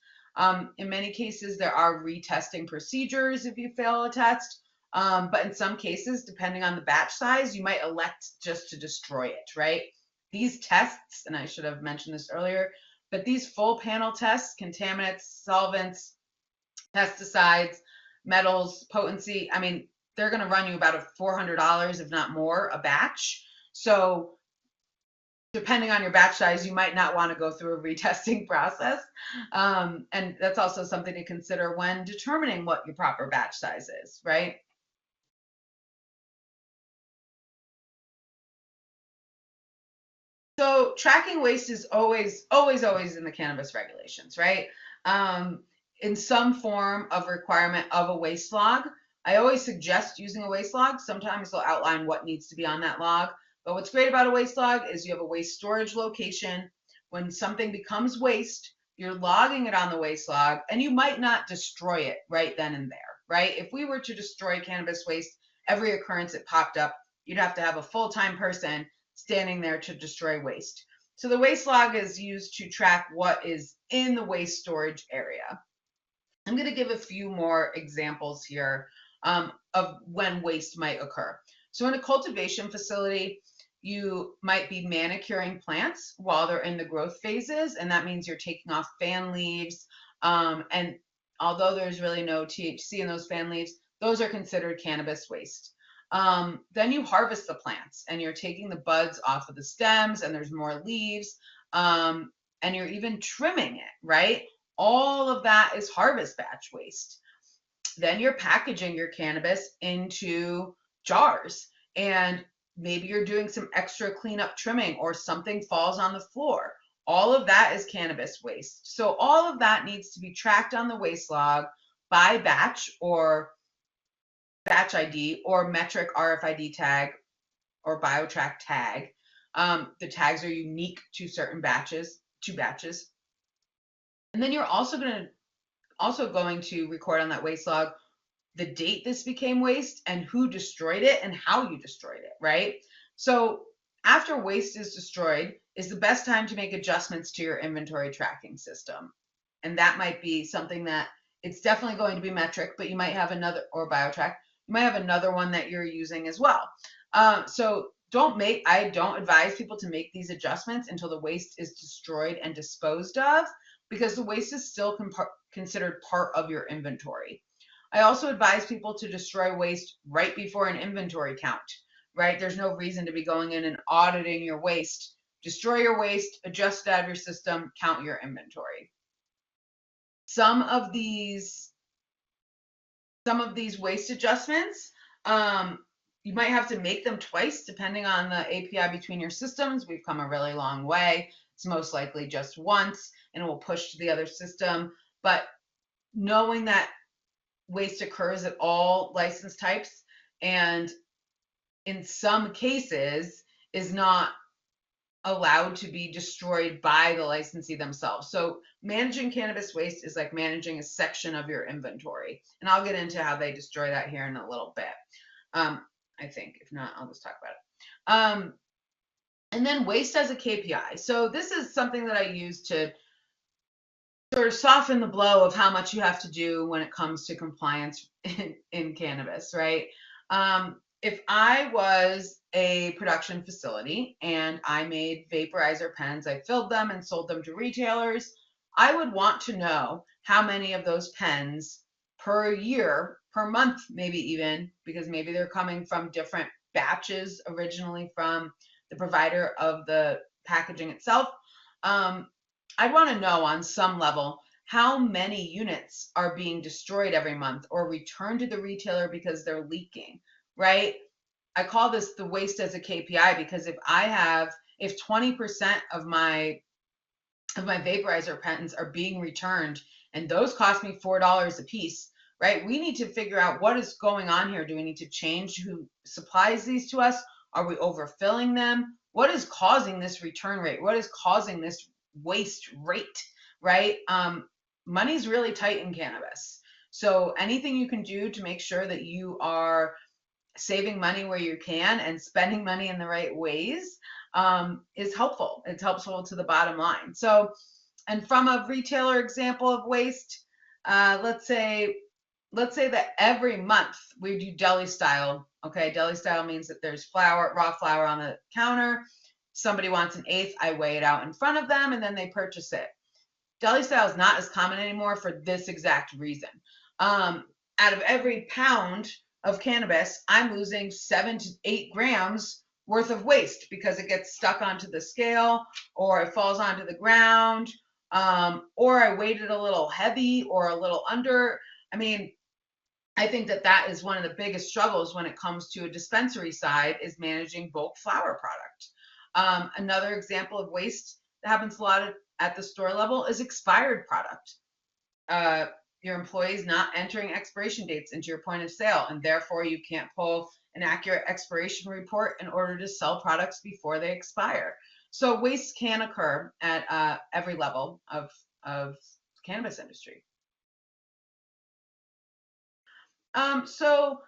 In many cases, there are retesting procedures if you fail a test. But in some cases, depending on the batch size, you might elect just to destroy it, right? These tests, and I should have mentioned this earlier, but these full panel tests, contaminants, solvents, pesticides, metals, potency, I mean, they're going to run you about $400, if not more, a batch. So depending on your batch size, you might not want to go through a retesting process. And that's also something to consider when determining what your proper batch size is, right? So tracking waste is always in the cannabis regulations, right? In some form of requirement of a waste log. I always suggest using a waste log. Sometimes they'll outline what needs to be on that log. But what's great about a waste log is you have a waste storage location. When something becomes waste, you're logging it on the waste log, and you might not destroy it right then and there, right? If we were to destroy cannabis waste, every occurrence it popped up, you'd have to have a full-time person standing there to destroy waste. So the waste log is used to track what is in the waste storage area. I'm going to give a few more examples here of when waste might occur. So in a cultivation facility, you might be manicuring plants while they're in the growth phases, and that means you're taking off fan leaves. And although there's really no THC in those fan leaves, those are considered cannabis waste. Then you harvest the plants, and you're taking the buds off of the stems, and there's more leaves, and you're even trimming it, right? All of that is harvest batch waste. Then you're packaging your cannabis into jars, and maybe you're doing some extra cleanup trimming or something falls on the floor. All of that is cannabis waste. So all of that needs to be tracked on the waste log by batch or batch ID or metric RFID tag or BioTrack tag. The tags are unique to certain batches, And then you're also going to record on that waste log the date this became waste and who destroyed it and how you destroyed it, right? So after waste is destroyed is the best time to make adjustments to your inventory tracking system. And that might be something that it's definitely going to be metric, but you might have another, or BioTrack, you might have another one that you're using as well. So I don't advise people to make these adjustments until the waste is destroyed and disposed of, because the waste is still considered part of your inventory. I also advise people to destroy waste right before an inventory count, right? There's no reason to be going in and auditing your waste. Destroy your waste, adjust it out of your system, count your inventory. Some of these waste adjustments, you might have to make them twice depending on the API between your systems. We've come a really long way. It's most likely just once and it will push to the other system. But knowing that waste occurs at all license types and in some cases is not allowed to be destroyed by the licensee themselves. So managing cannabis waste is like managing a section of your inventory. And I'll get into how they destroy that here in a little bit. I think, if not, I'll just talk about it. And then waste as a KPI. So this is something that I use to sort of soften the blow of how much you have to do when it comes to compliance in cannabis, right? If I was a production facility and I made vaporizer pens, I filled them and sold them to retailers, I would want to know how many of those pens per year, per month, maybe even, because maybe they're coming from different batches originally from the provider of the packaging itself. I'd want to know on some level how many units are being destroyed every month or returned to the retailer because they're leaking, right? I call this the waste as a KPI because if 20% of my vaporizer pens are being returned and those cost me $4 a piece, right? We need to figure out what is going on here. Do we need to change who supplies these to us? Are we overfilling them? What is causing this return rate? What is causing this waste rate, right? Money's really tight in cannabis. So anything you can do to make sure that you are saving money where you can and spending money in the right ways is helpful. It's helpful to the bottom line. So, and from a retailer example of waste, let's say that every month we do deli style. Okay, deli style means that there's raw flour on the counter. Somebody wants an eighth, I weigh it out in front of them, and then they purchase it. Deli style is not as common anymore for this exact reason. Out of every pound of cannabis, I'm losing 7 to 8 grams worth of waste because it gets stuck onto the scale or it falls onto the ground, or I weighed it a little heavy or a little under. I mean, I think that is one of the biggest struggles when it comes to a dispensary side is managing bulk flower product. Another example of waste that happens a lot at the store level is expired product. Your employees not entering expiration dates into your point of sale, and therefore you can't pull an accurate expiration report in order to sell products before they expire. So waste can occur at every level of cannabis industry. So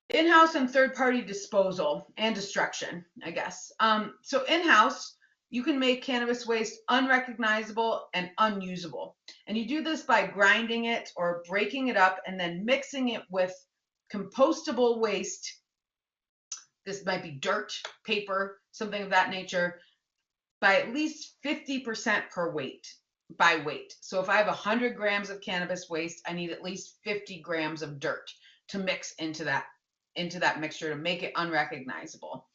in-house and third-party disposal and destruction, I guess. So in-house, you can make cannabis waste unrecognizable and unusable. And you do this by grinding it or breaking it up and then mixing it with compostable waste. This might be dirt, paper, something of that nature, by at least 50% per weight, by weight. So if I have 100 grams of cannabis waste, I need at least 50 grams of dirt to mix into that mixture to make it unrecognizable.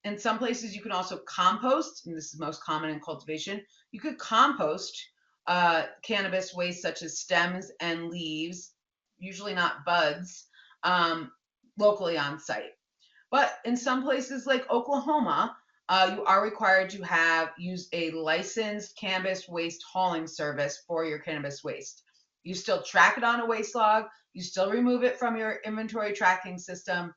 In some places, you can also compost, and this is most common in cultivation. You could compost cannabis waste such as stems and leaves, usually not buds, locally on site. But in some places like Oklahoma, you are required to use a licensed cannabis waste hauling service for your cannabis waste. You still track it on a waste log, you still remove it from your inventory tracking system,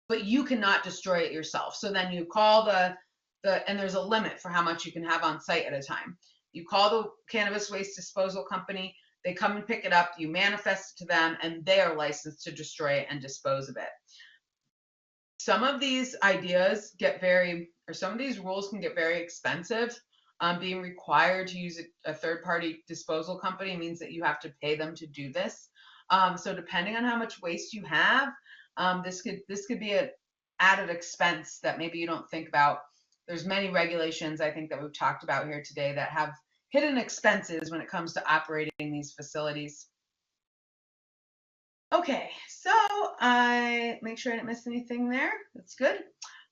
but you cannot destroy it yourself. So then you call and there's a limit for how much you can have on site at a time. You call the cannabis waste disposal company, they come and pick it up, you manifest it to them, and they are licensed to destroy it and dispose of it. Some of these ideas some of these rules can get very expensive. Being required to use a third-party disposal company means that you have to pay them to do this. So depending on how much waste you have, this could be an added expense that maybe you don't think about. There's many regulations I think that we've talked about here today that have hidden expenses when it comes to operating these facilities. Okay, so I make sure I didn't miss anything there. That's good.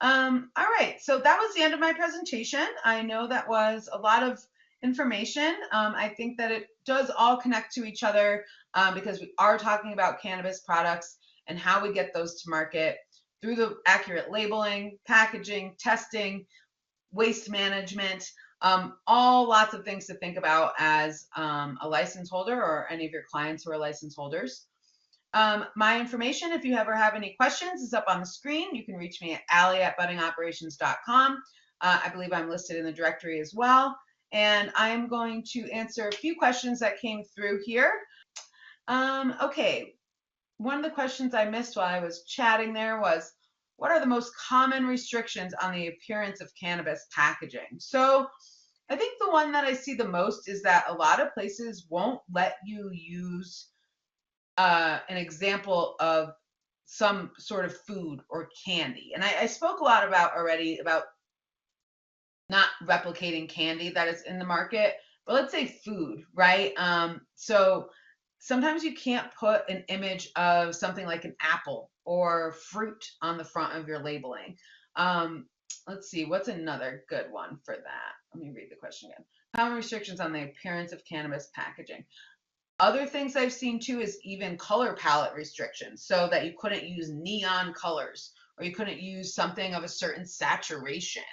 All right, so that was the end of my presentation. I know that was a lot of information. I think that it does all connect to each other because we are talking about cannabis products and how we get those to market through the accurate labeling, packaging, testing, waste management, all lots of things to think about as a license holder or any of your clients who are license holders. My information, if you ever have any questions, is up on the screen. You can reach me at ally@buddingoperations.com. I believe I'm listed in the directory as well. And I am going to answer a few questions that came through here. Okay, one of the questions I missed while I was chatting there was, what are the most common restrictions on the appearance of cannabis packaging? So I think the one that I see the most is that a lot of places won't let you use an example of some sort of food or candy. And I spoke a lot about not replicating candy that is in the market, but let's say food, right? So sometimes you can't put an image of something like an apple or fruit on the front of your labeling. Let's see, what's another good one for that? Let me read the question again. Common restrictions on the appearance of cannabis packaging. Other things I've seen too is even color palette restrictions, so that you couldn't use neon colors or you couldn't use something of a certain saturation.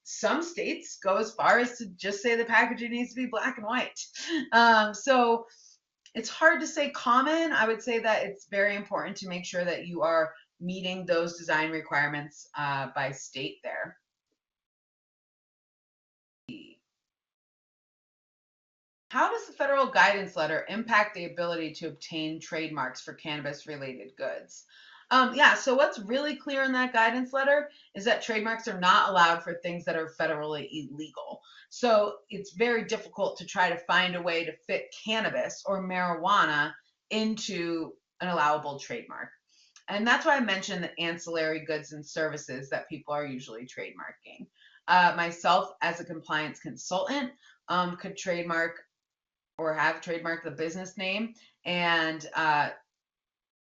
Some states go as far as to just say the packaging needs to be black and white. So it's hard to say common. I would say that it's very important to make sure that you are meeting those design requirements by state there. How does the federal guidance letter impact the ability to obtain trademarks for cannabis related goods? Yeah, so what's really clear in that guidance letter is that trademarks are not allowed for things that are federally illegal. So it's very difficult to try to find a way to fit cannabis or marijuana into an allowable trademark. And that's why I mentioned the ancillary goods and services that people are usually trademarking. Myself, as a compliance consultant, could trademark or have trademarked the business name and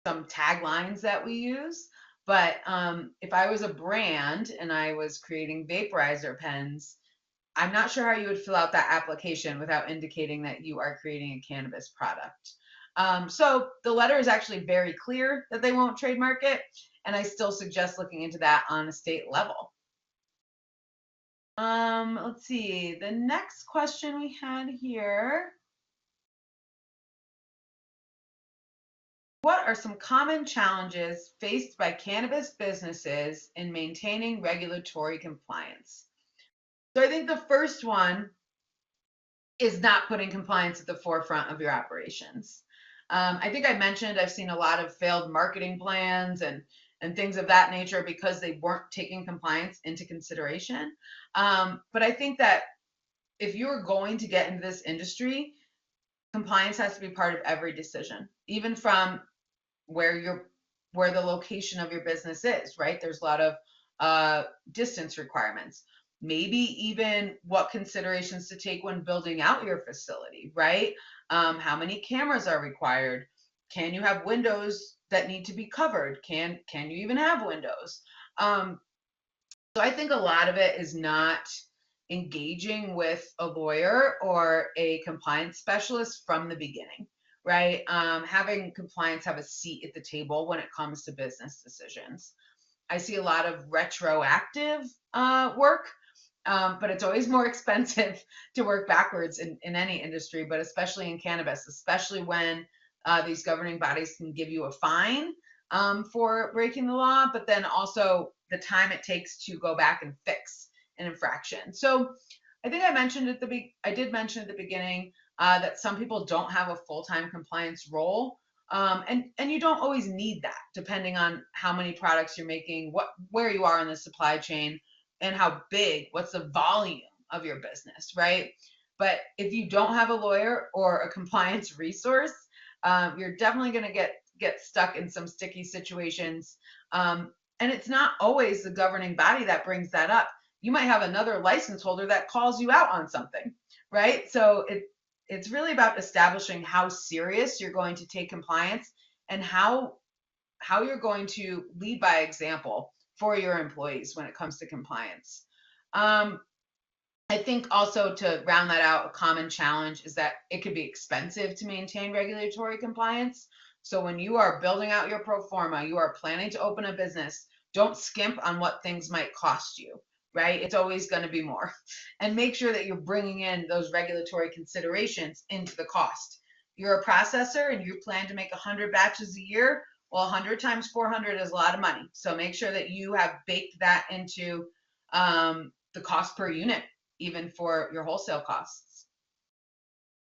some taglines that we use. But if I was a brand and I was creating vaporizer pens, I'm not sure how you would fill out that application without indicating that you are creating a cannabis product. So the letter is actually very clear that they won't trademark it, and I still suggest looking into that on a state level. Let's see, the next question we had here. What are some common challenges faced by cannabis businesses in maintaining regulatory compliance? So I think the first one is not putting compliance at the forefront of your operations. I think I mentioned I've seen a lot of failed marketing plans and things of that nature because they weren't taking compliance into consideration. But I think that if you're going to get into this industry, compliance has to be part of every decision, even from where the location of your business is, right? There's a lot of distance requirements, maybe even what considerations to take when building out your facility, right? How many cameras are required? Can you have windows that need to be covered? Can you even have windows? So I think a lot of it is not engaging with a lawyer or a compliance specialist from the beginning, right? Having compliance have a seat at the table when it comes to business decisions. I see a lot of retroactive work, but it's always more expensive to work backwards in any industry, but especially in cannabis, especially when these governing bodies can give you a fine for breaking the law, but then also the time it takes to go back and fix an infraction. So I think I did mention at the beginning that some people don't have a full-time compliance role. And you don't always need that, depending on how many products you're making, where you are in the supply chain, and what's the volume of your business, right? But if you don't have a lawyer or a compliance resource, you're definitely going to get stuck in some sticky situations. And it's not always the governing body that brings that up. You might have another license holder that calls you out on something, right? So it's really about establishing how serious you're going to take compliance and how you're going to lead by example for your employees when it comes to compliance. I think also, to round that out, a common challenge is that it could be expensive to maintain regulatory compliance. So when you are building out your pro forma, you are planning to open a business, don't skimp on what things might cost you, right? It's always going to be more. And make sure that you're bringing in those regulatory considerations into the cost. You're a processor and you plan to make 100 batches a year. Well, 100 times 400 is a lot of money. So make sure that you have baked that into the cost per unit, even for your wholesale costs.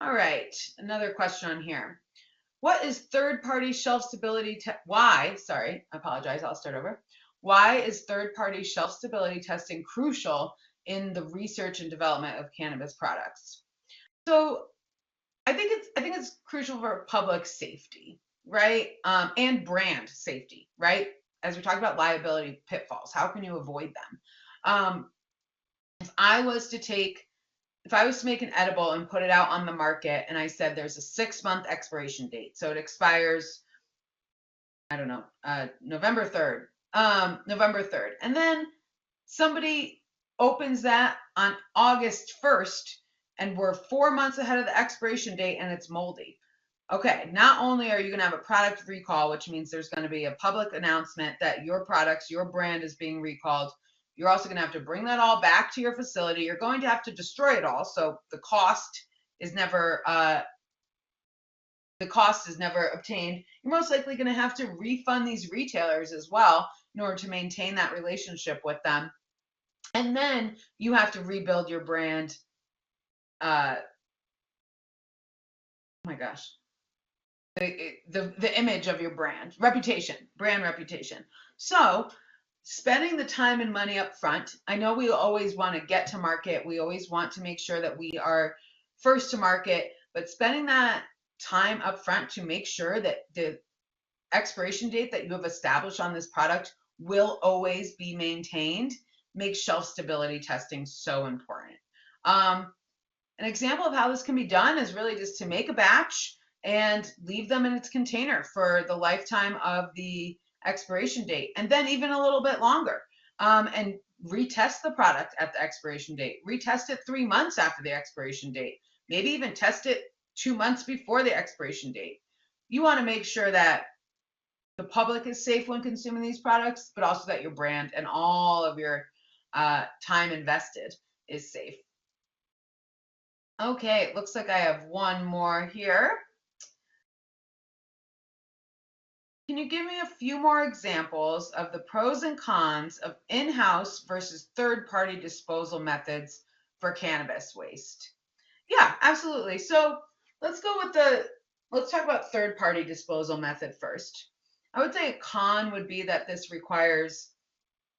All right, another question on here. What is third-party shelf stability why is third-party shelf stability testing crucial in the research and development of cannabis products? So I think it's crucial for public safety, right? And brand safety, right? As we talked about liability pitfalls, how can you avoid them? If I was to take if I was to make an edible and put it out on the market and I said there's a 6-month expiration date, so it expires, I don't know, November 3rd, November 3rd, and then somebody opens that on August 1st and we're 4 months ahead of the expiration date and it's moldy. Okay, not only are you going to have a product recall, which means there's going to be a public announcement that your products, your brand is being recalled. You're also going to have to bring that all back to your facility. You're going to have to destroy it all. So the cost is never obtained. You're most likely going to have to refund these retailers as well in order to maintain that relationship with them. And then you have to rebuild your brand. Oh my gosh. The image of your brand reputation. So spending the time and money up front, I know we always want to get to market. We always want to make sure that we are first to market, but spending that time up front to make sure that the expiration date that you have established on this product will always be maintained makes shelf stability testing so important. An example of how this can be done is really just to make a batch and leave them in its container for the lifetime of the expiration date, and then even a little bit longer, and retest the product at the expiration date. Retest it 3 months after the expiration date. Maybe even test it 2 months before the expiration date. You want to make sure that the public is safe when consuming these products, but also that your brand and all of your time invested is safe. Okay, it looks like I have one more here. Can you give me a few more examples of the pros and cons of in-house versus third-party disposal methods for cannabis waste? Yeah, absolutely. So let's talk about third-party disposal method first. I would say a con would be that this requires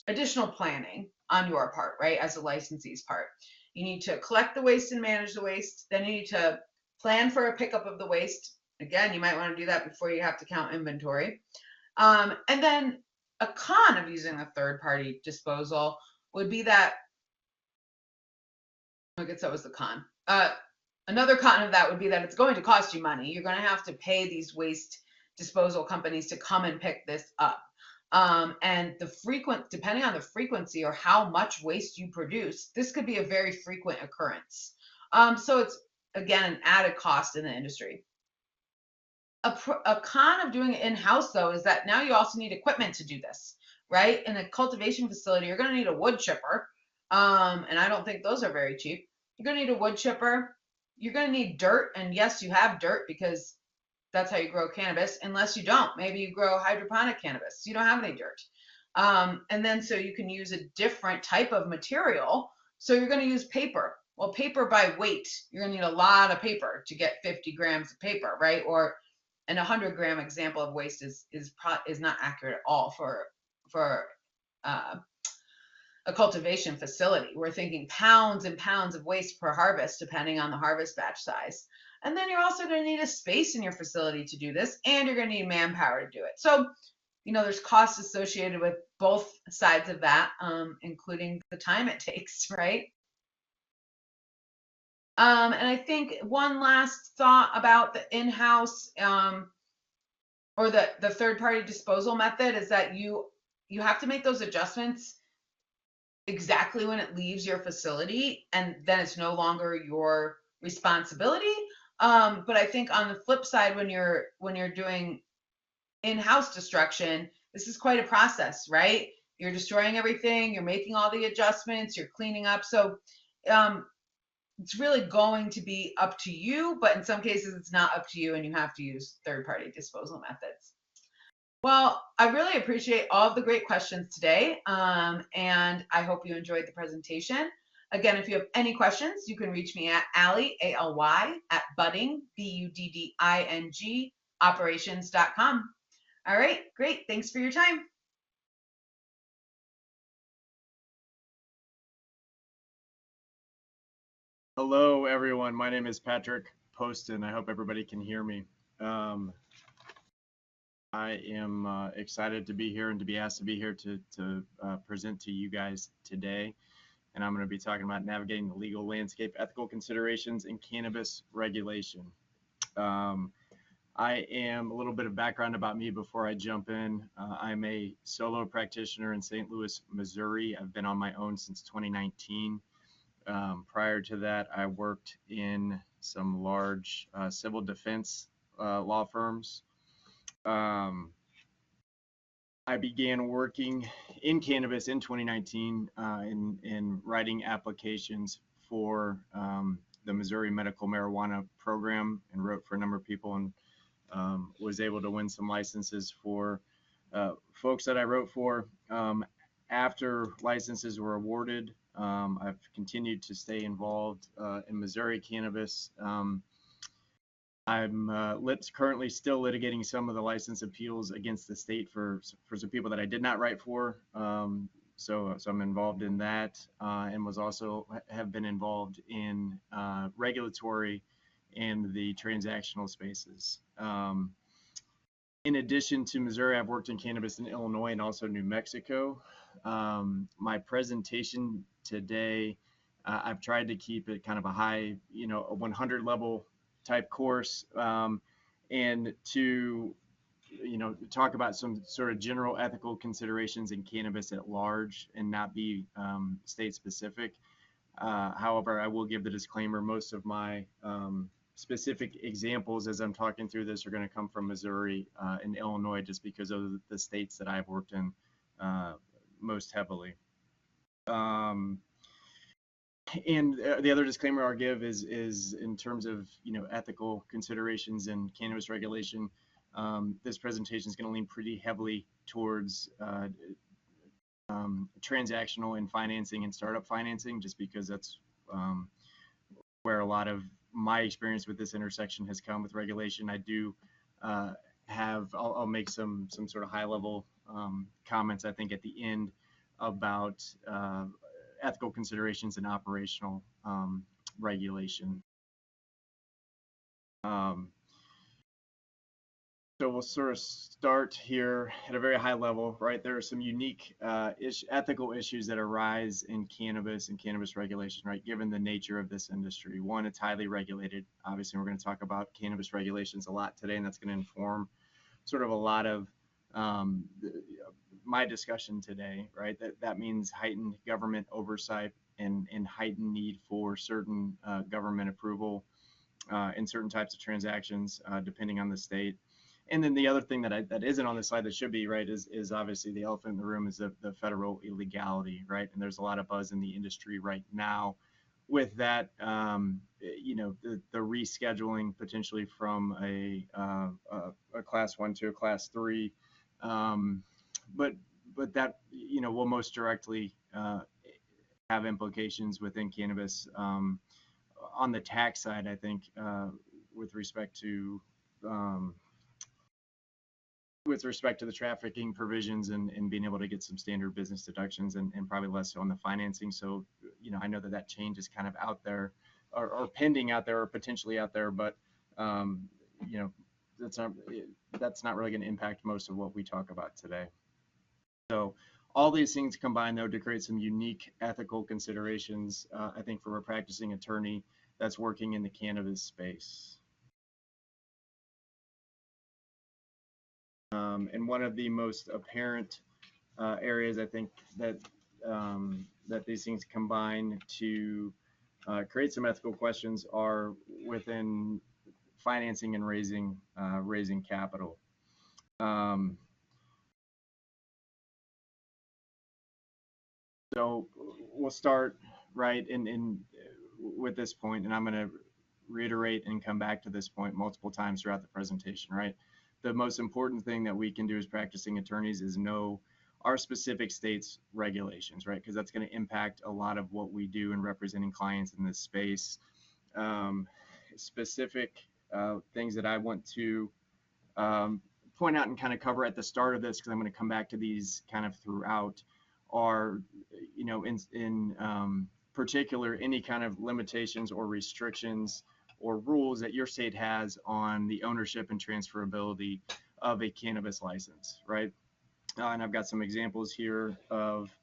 additional planning on your part, right, as a licensee's part. You need to collect the waste and manage the waste. Then you need to plan for a pickup of the waste. Again, you might want to do that before you have to count inventory. And then a con of using a third-party disposal would be that, I guess that was the con. Another con of that would be that it's going to cost you money. You're going to have to pay these waste disposal companies to come and pick this up. And depending on the frequency or how much waste you produce, this could be a very frequent occurrence. So it's, again, an added cost in the industry. A con of doing it in-house, though, is that now you also need equipment to do this, right? In a cultivation facility, you're going to need a wood chipper, and I don't think those are very cheap. You're going to need a wood chipper. You're going to need dirt, and yes, you have dirt because that's how you grow cannabis, unless you don't. Maybe you grow hydroponic cannabis. You don't have any dirt. And then so you can use a different type of material. So you're going to use paper. Well, paper by weight, you're going to need a lot of paper to get 50 grams of paper, right? Or an 100-gram example of waste is not accurate at all for a cultivation facility. We're thinking pounds and pounds of waste per harvest, depending on the harvest batch size. And then you're also going to need a space in your facility to do this, and you're going to need manpower to do it. So, there's costs associated with both sides of that, including the time it takes, right? And I think one last thought about the in-house or the third-party disposal method is that you have to make those adjustments exactly when it leaves your facility, and then it's no longer your responsibility. But I think on the flip side, when you're doing in-house destruction, this is quite a process, right? You're destroying everything, you're making all the adjustments, you're cleaning up. So it's really going to be up to you, but in some cases it's not up to you and you have to use third-party disposal methods. Well, I really appreciate all of the great questions today, and I hope you enjoyed the presentation. Again, if you have any questions, you can reach me at Aly, A-L-Y, at budding, B-U-D-D-I-N-G, operations.com. All right, great. Thanks for your time. Hello, everyone. My name is Patrick Poston. I hope everybody can hear me. I am excited to be here and to be asked to be here to present to you guys today. and I'm going to be talking about navigating the legal landscape, ethical considerations, and cannabis regulation. I am a little bit of background about me before I jump in. I'm a solo practitioner in St. Louis, Missouri. I've been on my own since 2019. Prior to that, I worked in some large civil defense law firms. I began working in cannabis in 2019 in writing applications for the Missouri Medical Marijuana Program, and wrote for a number of people, and was able to win some licenses for folks that I wrote for. After licenses were awarded, I've continued to stay involved in Missouri cannabis. I'm currently still litigating some of the license appeals against the state for some people that I did not write for. So I'm involved in that, and have been involved in regulatory and the transactional spaces. In addition to Missouri, I've worked in cannabis in Illinois and also New Mexico. My presentation today, I've tried to keep it kind of a high, a 100 level type course, and to talk about some sort of general ethical considerations in cannabis at large and not be state specific. However, I will give the disclaimer, most of my specific examples as I'm talking through this are going to come from Missouri and Illinois, just because of the states that I've worked in most heavily. And the other disclaimer I'll give is in terms of ethical considerations in cannabis regulation. This presentation is going to lean pretty heavily towards transactional and financing and startup financing, just because that's where a lot of my experience with this intersection has come with regulation. I do I'll make some sort of high level comments, I think, at the end about ethical considerations and operational regulation. So we'll sort of start here at a very high level, right? There are some unique ethical issues that arise in cannabis and cannabis regulation, right? Given the nature of this industry. One, it's highly regulated. Obviously, we're going to talk about cannabis regulations a lot today, and that's going to inform sort of a lot of my discussion today, right? That means heightened government oversight and heightened need for certain government approval in certain types of transactions, depending on the state. And then the other thing that isn't on this slide that should be, right, is obviously the elephant in the room is the federal illegality, right? And there's a lot of buzz in the industry right now with that, the rescheduling potentially from a class 1 to a class 3. But that, will most directly have implications within cannabis on the tax side, I think, with respect to the trafficking provisions and being able to get some standard business deductions and probably less so on the financing. So, I know that change is kind of out there or pending out there or potentially out there, but, that's not really going to impact most of what we talk about today. So all these things combine, though, to create some unique ethical considerations, I think, for a practicing attorney that's working in the cannabis space. And one of the most apparent areas, I think, that these things combine to create some ethical questions are within financing and raising capital. So we'll start right in with this point, and I'm going to reiterate and come back to this point multiple times throughout the presentation, right? The most important thing that we can do as practicing attorneys is know our specific state's regulations, right? Because that's going to impact a lot of what we do in representing clients in this space. Specific things that I want to point out and kind of cover at the start of this, because I'm going to come back to these kind of throughout, are, in particular, any kind of limitations or restrictions or rules that your state has on the ownership and transferability of a cannabis license, right? And I've got some examples here of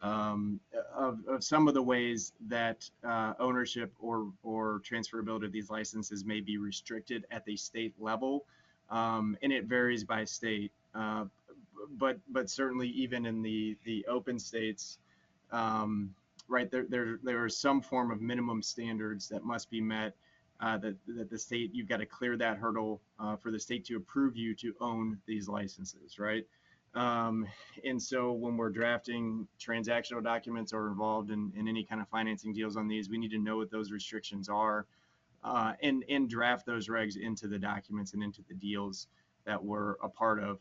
of some of the ways that ownership or transferability of these licenses may be restricted at the state level, and it varies by state. But certainly even in the open states, right, there is some form of minimum standards that must be met. That the state, you've got to clear that hurdle for the state to approve you to own these licenses, right? Um, and so when we're drafting transactional documents or involved in any kind of financing deals on these, we need to know what those restrictions are, and draft those regs into the documents and into the deals that we're a part of,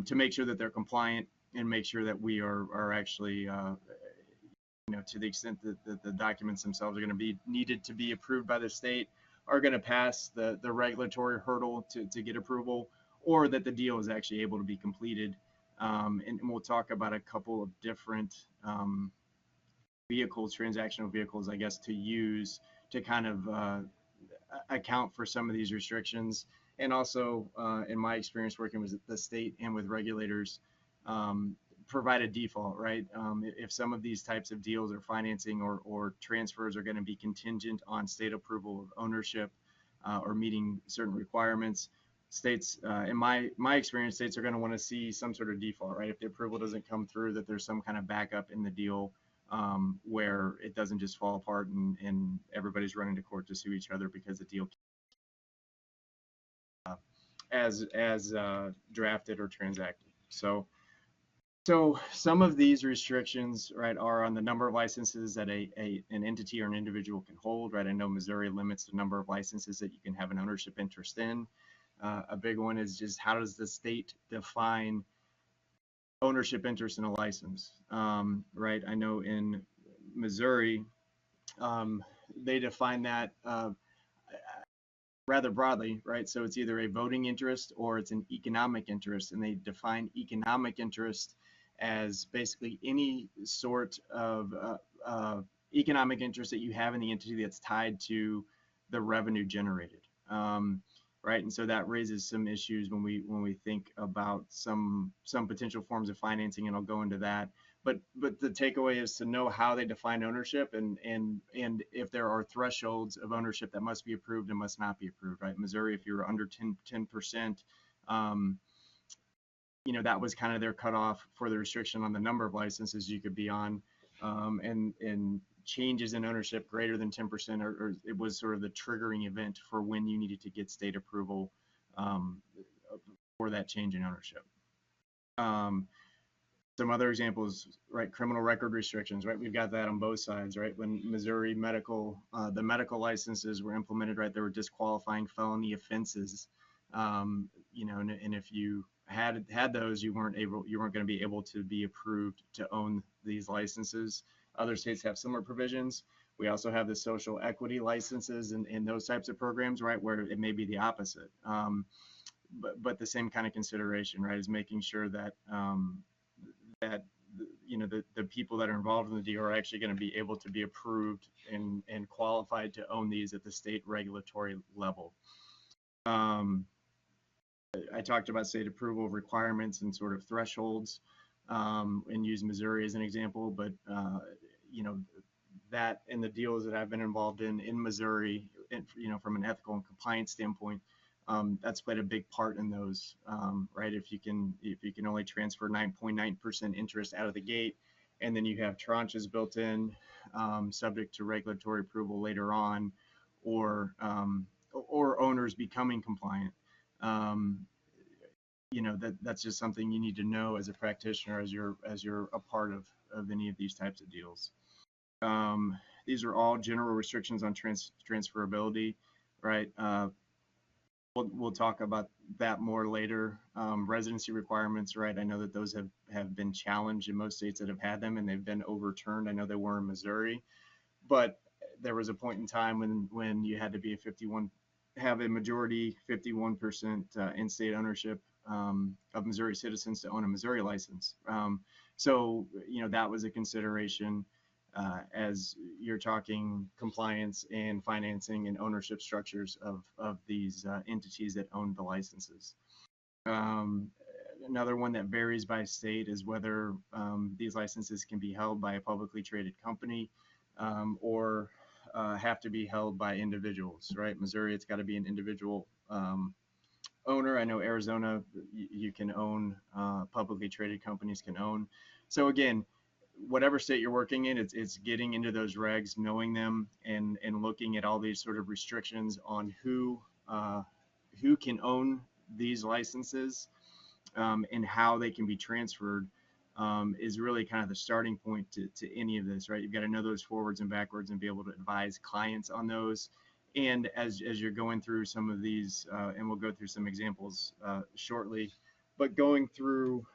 to make sure that they're compliant and make sure that we are actually, to the extent that the documents themselves are going to be needed to be approved by the state, are going to pass the regulatory hurdle to get approval, or that the deal is actually able to be completed. And we'll talk about a couple of different vehicles, transactional vehicles, I guess, to use to kind of account for some of these restrictions. And also, in my experience working with the state and with regulators, provide a default, right? If some of these types of deals or financing or transfers are going to be contingent on state approval of ownership, or meeting certain requirements, states, in my experience, states are going to want to see some sort of default, right? If the approval doesn't come through, that there's some kind of backup in the deal, where it doesn't just fall apart and everybody's running to court to sue each other because the deal as drafted or transacted. So some of these restrictions, right, are on the number of licenses that an entity or an individual can hold, right? I know Missouri limits the number of licenses that you can have an ownership interest in. A big one is just, how does the state define ownership interest in a license, right? I know in Missouri, they define that rather broadly, right? So it's either a voting interest or it's an economic interest, and they define economic interest as basically any sort of economic interest that you have in the entity that's tied to the revenue generated, right? And so that raises some issues when we think about some potential forms of financing, and I'll go into that. But the takeaway is to know how they define ownership, and if there are thresholds of ownership that must be approved and must not be approved, right? Missouri, if you're under 10%, that was kind of their cutoff for the restriction on the number of licenses you could be on, and changes in ownership greater than 10%, or it was sort of the triggering event for when you needed to get state approval for that change in ownership. Some other examples, right? Criminal record restrictions, right? We've got that on both sides, right? When Missouri the medical licenses were implemented, right? There were disqualifying felony offenses, and if you had those, you weren't going to be able to be approved to own these licenses. Other states have similar provisions. We also have the social equity licenses and those types of programs, right? Where it may be the opposite. But the same kind of consideration, right? Is making sure that, the people that are involved in the deal are actually going to be able to be approved and qualified to own these at the state regulatory level. I talked about state approval requirements and sort of thresholds, and use Missouri as an example, but that in the deals that I've been involved in Missouri, from an ethical and compliance standpoint, that's played a big part in those, right? If you can only transfer 9.9% interest out of the gate, and then you have tranches built in, subject to regulatory approval later on, or owners becoming compliant, that's just something you need to know as a practitioner as you're a part of any of these types of deals. These are all general restrictions on transferability, right? We'll talk about that more later. Residency requirements, right? I know that those have been challenged in most states that have had them, and they've been overturned. I know they were in Missouri, but there was a point in time when you had to be have a majority 51% in-state ownership of Missouri citizens to own a Missouri license. So that was a consideration as you're talking compliance and financing and ownership structures of these entities that own the licenses. Another one that varies by state is whether these licenses can be held by a publicly traded company or have to be held by individuals, right? Missouri, it's got to be an individual owner. I know Arizona, you can own, publicly traded companies can own. So again, whatever state you're working in, it's getting into those regs, knowing them, and looking at all these sort of restrictions on who can own these licenses and how they can be transferred is really kind of the starting point to any of this, right? You've got to know those forwards and backwards and be able to advise clients on those. And as you're going through some of these, and we'll go through some examples shortly, but going through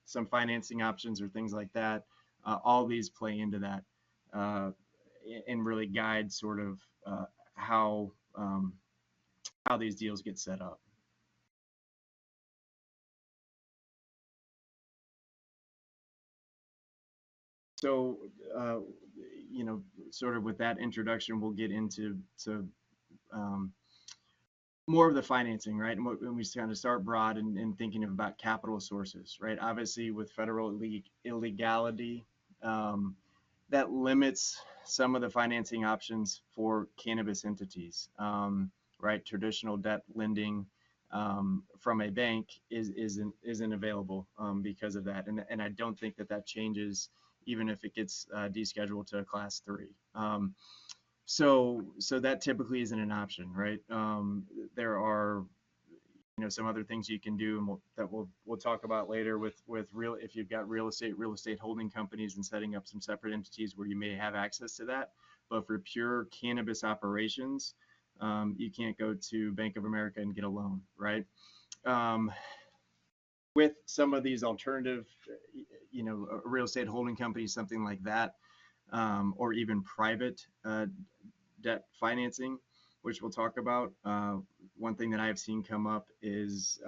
some financing options or things like that, all these play into that and really guide sort of how these deals get set up. So, sort of with that introduction, we'll get into more of the financing, right? And we kind of start broad and thinking about capital sources, right? Obviously, with federal illegality, that limits some of the financing options for cannabis entities, right? Traditional debt lending from a bank isn't available because of that, and I don't think that changes even if it gets descheduled to a class 3. So that typically isn't an option, right? There are some other things you can do, and we'll talk about later with if you've got real estate holding companies and setting up some separate entities where you may have access to that. But for pure cannabis operations, you can't go to Bank of America and get a loan, right? With some of these alternative, real estate holding companies, something like that, or even private debt financing, which we'll talk about. One thing that I have seen come up is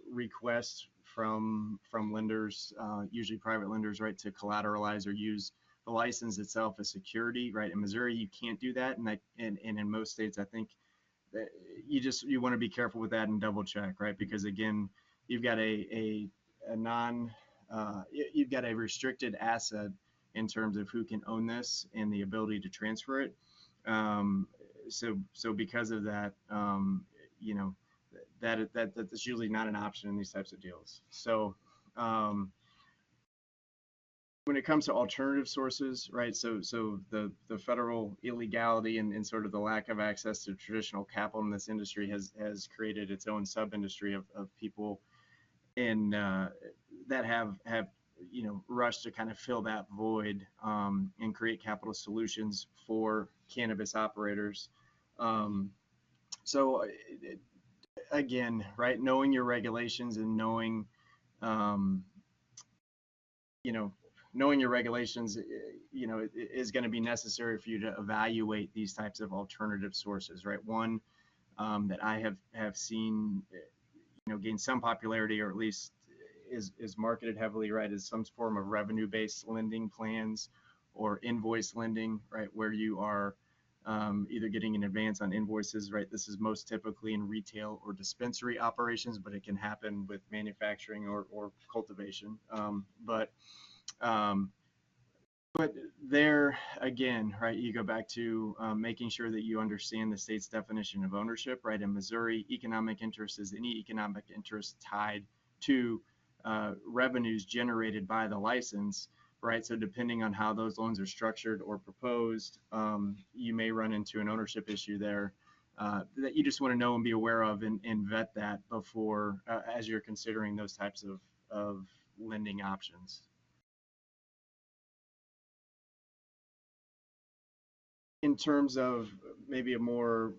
requests from lenders, usually private lenders, right, to collateralize or use the license itself as security, right? In Missouri, you can't do that, and in most states, I think that you want to be careful with that and double check, right? Because again, you've got you've got a restricted asset in terms of who can own this and the ability to transfer it. So because of that, that's usually not an option in these types of deals. So when it comes to alternative sources, right? So the federal illegality and sort of the lack of access to traditional capital in this industry has created its own sub-industry of people that have rushed to kind of fill that void and create capital solutions for cannabis operators. So again, right, knowing your regulations and knowing your regulations, is going to be necessary for you to evaluate these types of alternative sources, right? One that I have seen, gain some popularity, or at least is marketed heavily, right, is some form of revenue-based lending plans or invoice lending, right, where you are either getting an advance on invoices, right? This is most typically in retail or dispensary operations, but it can happen with manufacturing or cultivation. But there again, right, you go back to making sure that you understand the state's definition of ownership, right? In Missouri, economic interest is any economic interest tied to revenues generated by the license, right? So depending on how those loans are structured or proposed, you may run into an ownership issue there that you just want to know and be aware of and vet that before as you're considering those types of lending options. In terms of maybe a more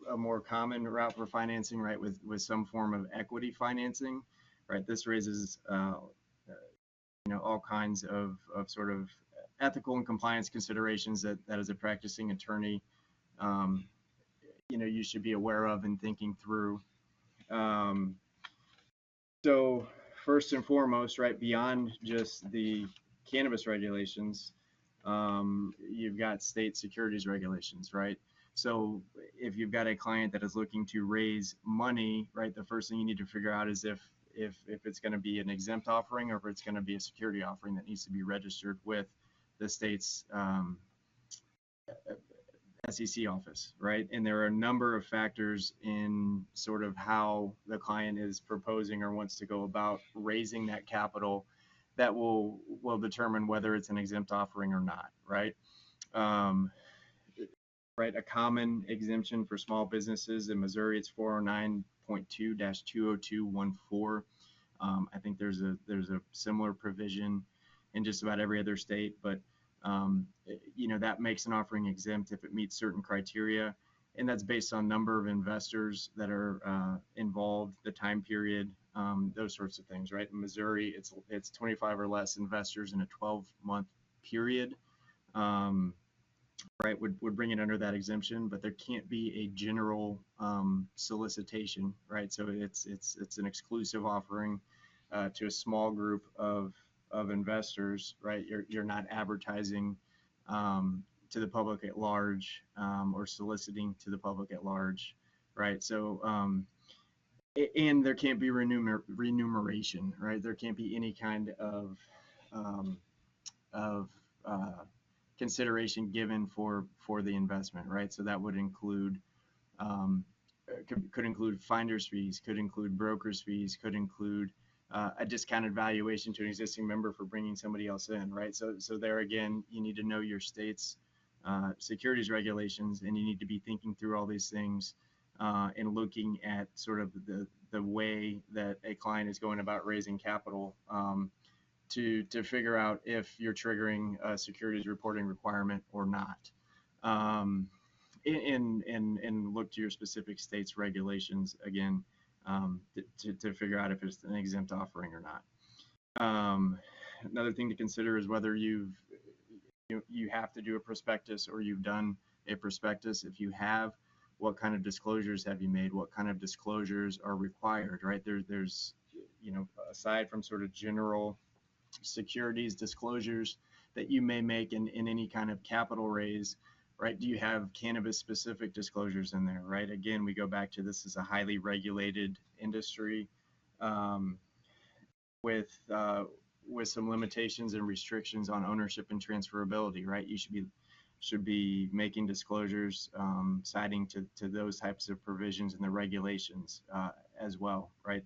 common route for financing, right, with some form of equity financing, right, this raises all kinds of sort of ethical and compliance considerations that as a practicing attorney, you should be aware of and thinking through. So first and foremost, right, beyond just the cannabis regulations, you've got state securities regulations, right? So if you've got a client that is looking to raise money, right, the first thing you need to figure out is if if it's going to be an exempt offering or if it's going to be a security offering that needs to be registered with the state's SEC office, right? And there are a number of factors in sort of how the client is proposing or wants to go about raising that capital that will determine whether it's an exempt offering or not, right? Um, right, a common exemption for small businesses in Missouri, it's 409.2-20214. I think there's a similar provision in just about every other state, but that makes an offering exempt if it meets certain criteria, and that's based on number of investors that are involved, the time period, those sorts of things, right? In Missouri, it's 25 or less investors in a 12-month period. Right, would bring it under that exemption, but there can't be a general solicitation, right? So it's an exclusive offering to a small group of investors, right? You're not advertising to the public at large or soliciting to the public at large, right? So and there can't be remuneration, right? There can't be any kind of of consideration given for the investment, right? So that would include could include finder's fees, could include broker's fees, could include a discounted valuation to an existing member for bringing somebody else in, right? So there again, you need to know your state's securities regulations, and you need to be thinking through all these things and looking at sort of the way that a client is going about raising capital to figure out if you're triggering a securities reporting requirement or not. And look to your specific state's regulations again to figure out if it's an exempt offering or not. Another thing to consider is whether you have to do a prospectus or you've done a prospectus. If you have, what kind of disclosures have you made? What kind of disclosures are required, right? There's aside from sort of general securities disclosures that you may make in any kind of capital raise, right? Do you have cannabis specific disclosures in there, right? Again, we go back to this is a highly regulated industry with some limitations and restrictions on ownership and transferability, right? You should be making disclosures citing to those types of provisions in the regulations as well, right?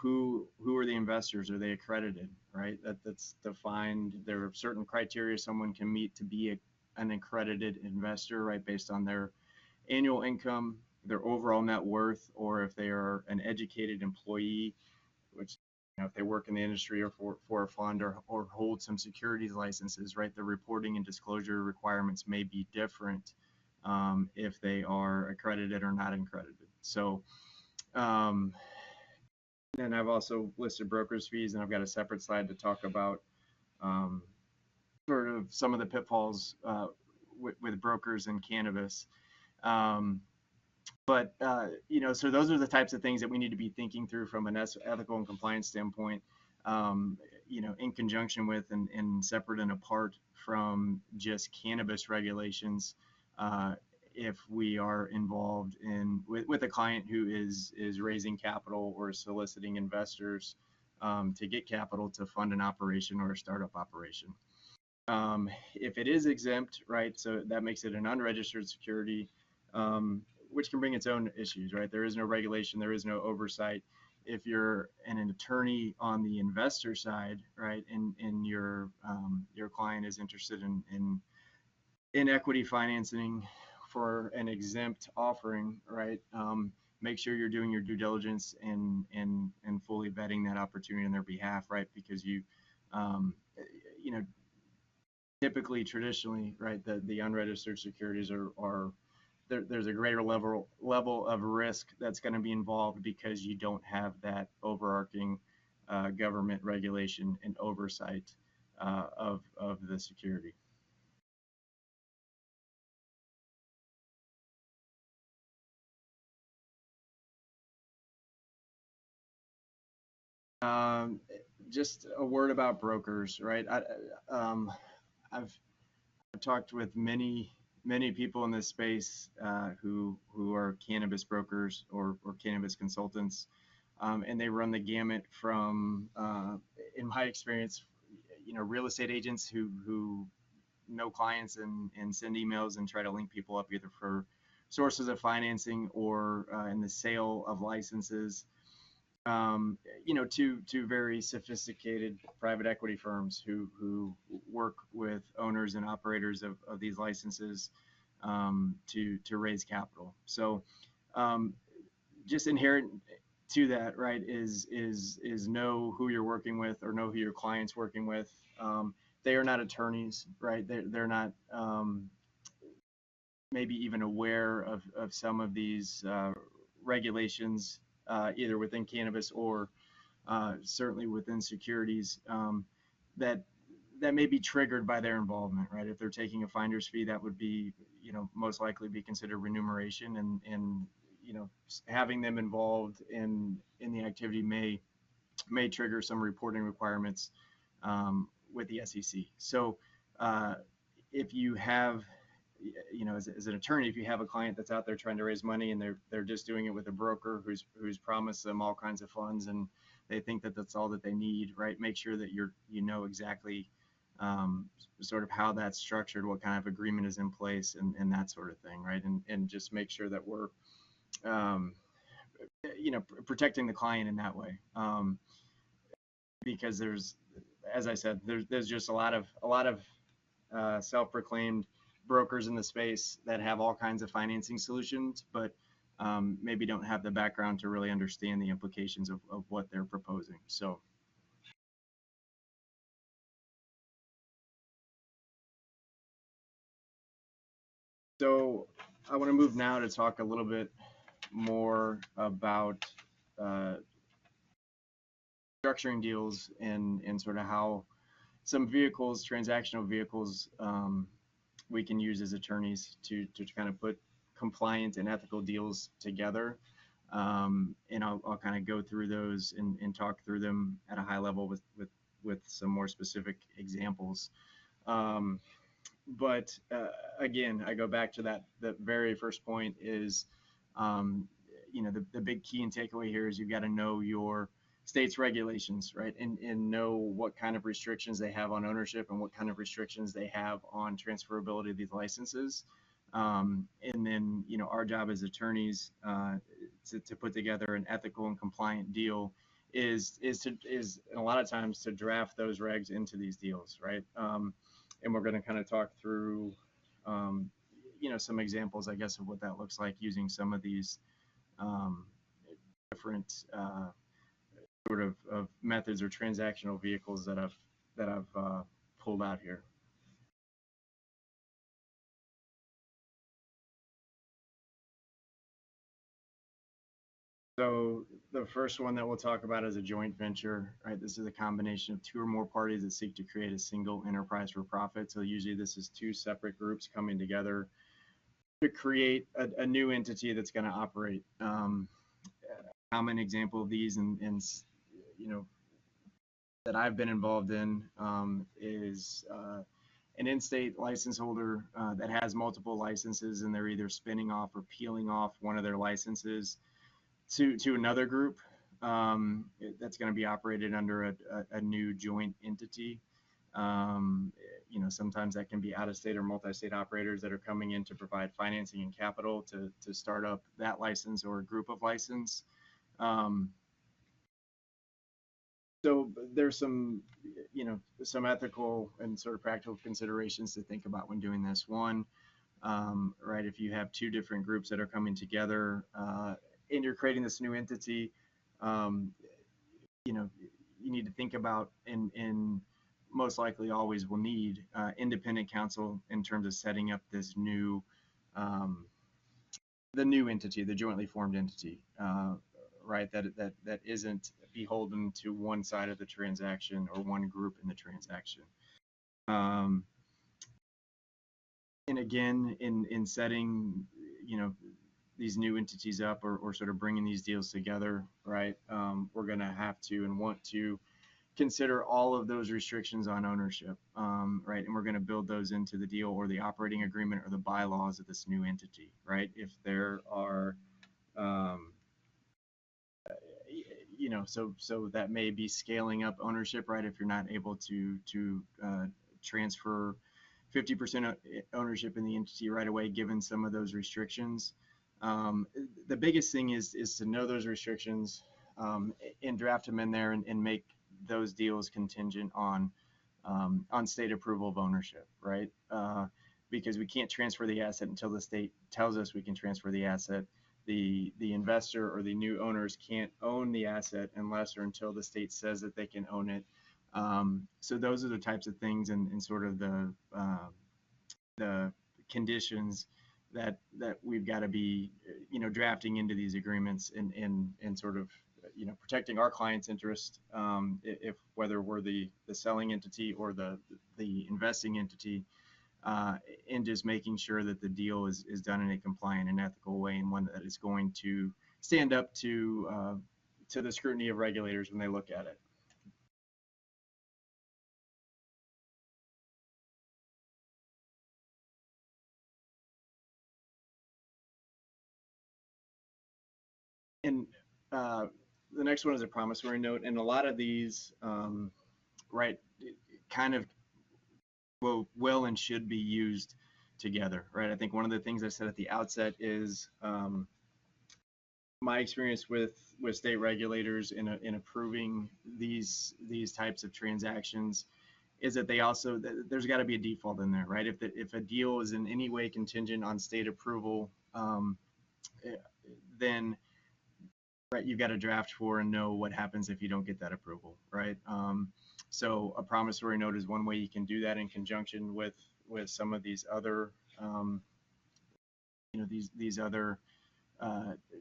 Who are the investors? Are they accredited, right? That's defined. There are certain criteria someone can meet to be an accredited investor, right? Based on their annual income, their overall net worth, or if they are an educated employee, which if they work in the industry or for a fund or hold some securities licenses, right? The reporting and disclosure requirements may be different if they are accredited or not accredited. So and I've also listed broker's fees, and I've got a separate slide to talk about sort of some of the pitfalls with brokers and cannabis. But so those are the types of things that we need to be thinking through from an ethical and compliance standpoint, in conjunction with and separate and apart from just cannabis regulations. If we are involved with a client who is raising capital or soliciting investors to get capital to fund an operation or a startup operation. If it is exempt, right, so that makes it an unregistered security, which can bring its own issues, right? There is no regulation, there is no oversight. If you're an attorney on the investor side, right, and your client is interested in equity financing for an exempt offering, right? Make sure you're doing your due diligence and fully vetting that opportunity on their behalf, right? Because typically, traditionally, right, the unregistered securities are there's a greater level of risk that's going to be involved because you don't have that overarching government regulation and oversight of the security. Just a word about brokers, right? I've talked with many people in this space who are cannabis brokers or cannabis consultants. and they run the gamut from, in my experience, real estate agents who know clients and send emails and try to link people up either for sources of financing or in the sale of licenses, to very sophisticated private equity firms who work with owners and operators of these licenses to raise capital. So just inherent to that, right, is know who you're working with or know who your client's working with. They are not attorneys, right? They're not maybe even aware of some of these regulations, either within cannabis or certainly within securities, that may be triggered by their involvement, right? If they're taking a finder's fee, that would be, most likely be considered remuneration, and having them involved in the activity may trigger some reporting requirements with the SEC. So if you have, as an attorney, if you have a client that's out there trying to raise money and they're just doing it with a broker who's promised them all kinds of funds and they think that that's all that they need, right? Make sure that you know exactly sort of how that's structured, what kind of agreement is in place, and that sort of thing, right? And just make sure that we're protecting the client in that way, because there's, as I said, there's just a lot of self-proclaimed brokers in the space that have all kinds of financing solutions, but maybe don't have the background to really understand the implications of what they're proposing. So I want to move now to talk a little bit more about structuring deals and sort of how some vehicles, transactional vehicles, we can use as attorneys to kind of put compliant and ethical deals together. And I'll kind of go through those and talk through them at a high level with some more specific examples. But again, I go back to the very first point is, the big key and takeaway here is you've got to know your state's regulations, right? And know what kind of restrictions they have on ownership and what kind of restrictions they have on transferability of these licenses. And then, our job as attorneys to put together an ethical and compliant deal is a lot of times to draft those regs into these deals, right? And we're going to kind of talk through, some examples, I guess, of what that looks like using some of these different sort of methods or transactional vehicles that I've pulled out here. So the first one that we'll talk about is a joint venture, right? This is a combination of two or more parties that seek to create a single enterprise for profit. So usually this is two separate groups coming together to create a new entity that's going to operate. A common example of these and that I've been involved in is an in-state license holder that has multiple licenses, and they're either spinning off or peeling off one of their licenses to another group that's going to be operated under a new joint entity. Sometimes that can be out-of-state or multi-state operators that are coming in to provide financing and capital to start up that license or a group of license. So there's some ethical and sort of practical considerations to think about when doing this. One, right, if you have two different groups that are coming together and you're creating this new entity, you need to think about and most likely always will need independent counsel in terms of setting up this new the new entity, the jointly formed entity, right? That isn't beholden to one side of the transaction or one group in the transaction. And again, in setting, these new entities up or sort of bringing these deals together, right? We're going to have to and want to consider all of those restrictions on ownership, right? And we're going to build those into the deal or the operating agreement or the bylaws of this new entity, right? If there are, so that may be scaling up ownership, right? If you're not able to transfer 50% ownership in the entity right away, given some of those restrictions. The biggest thing is to know those restrictions, and draft them in there, and make those deals contingent on state approval of ownership, right? Because we can't transfer the asset until the state tells us we can transfer the asset. The investor or the new owners can't own the asset unless or until the state says that they can own it. So those are the types of things, and sort of the conditions that we've got to be drafting into these agreements, and sort of protecting our clients' interest, if whether we're the selling entity or the investing entity, and just making sure that the deal is done in a compliant and ethical way, and one that is going to stand up to the scrutiny of regulators when they look at it. And the next one is a promissory note, and a lot of these, right, kind of will and should be used together, right? I think one of the things I said at the outset is my experience with state regulators in approving these types of transactions is that there's got to be a default in there, right? If a deal is in any way contingent on state approval, then right, you've got to draft for and know what happens if you don't get that approval, right? So a promissory note is one way you can do that in conjunction with some of these other, these other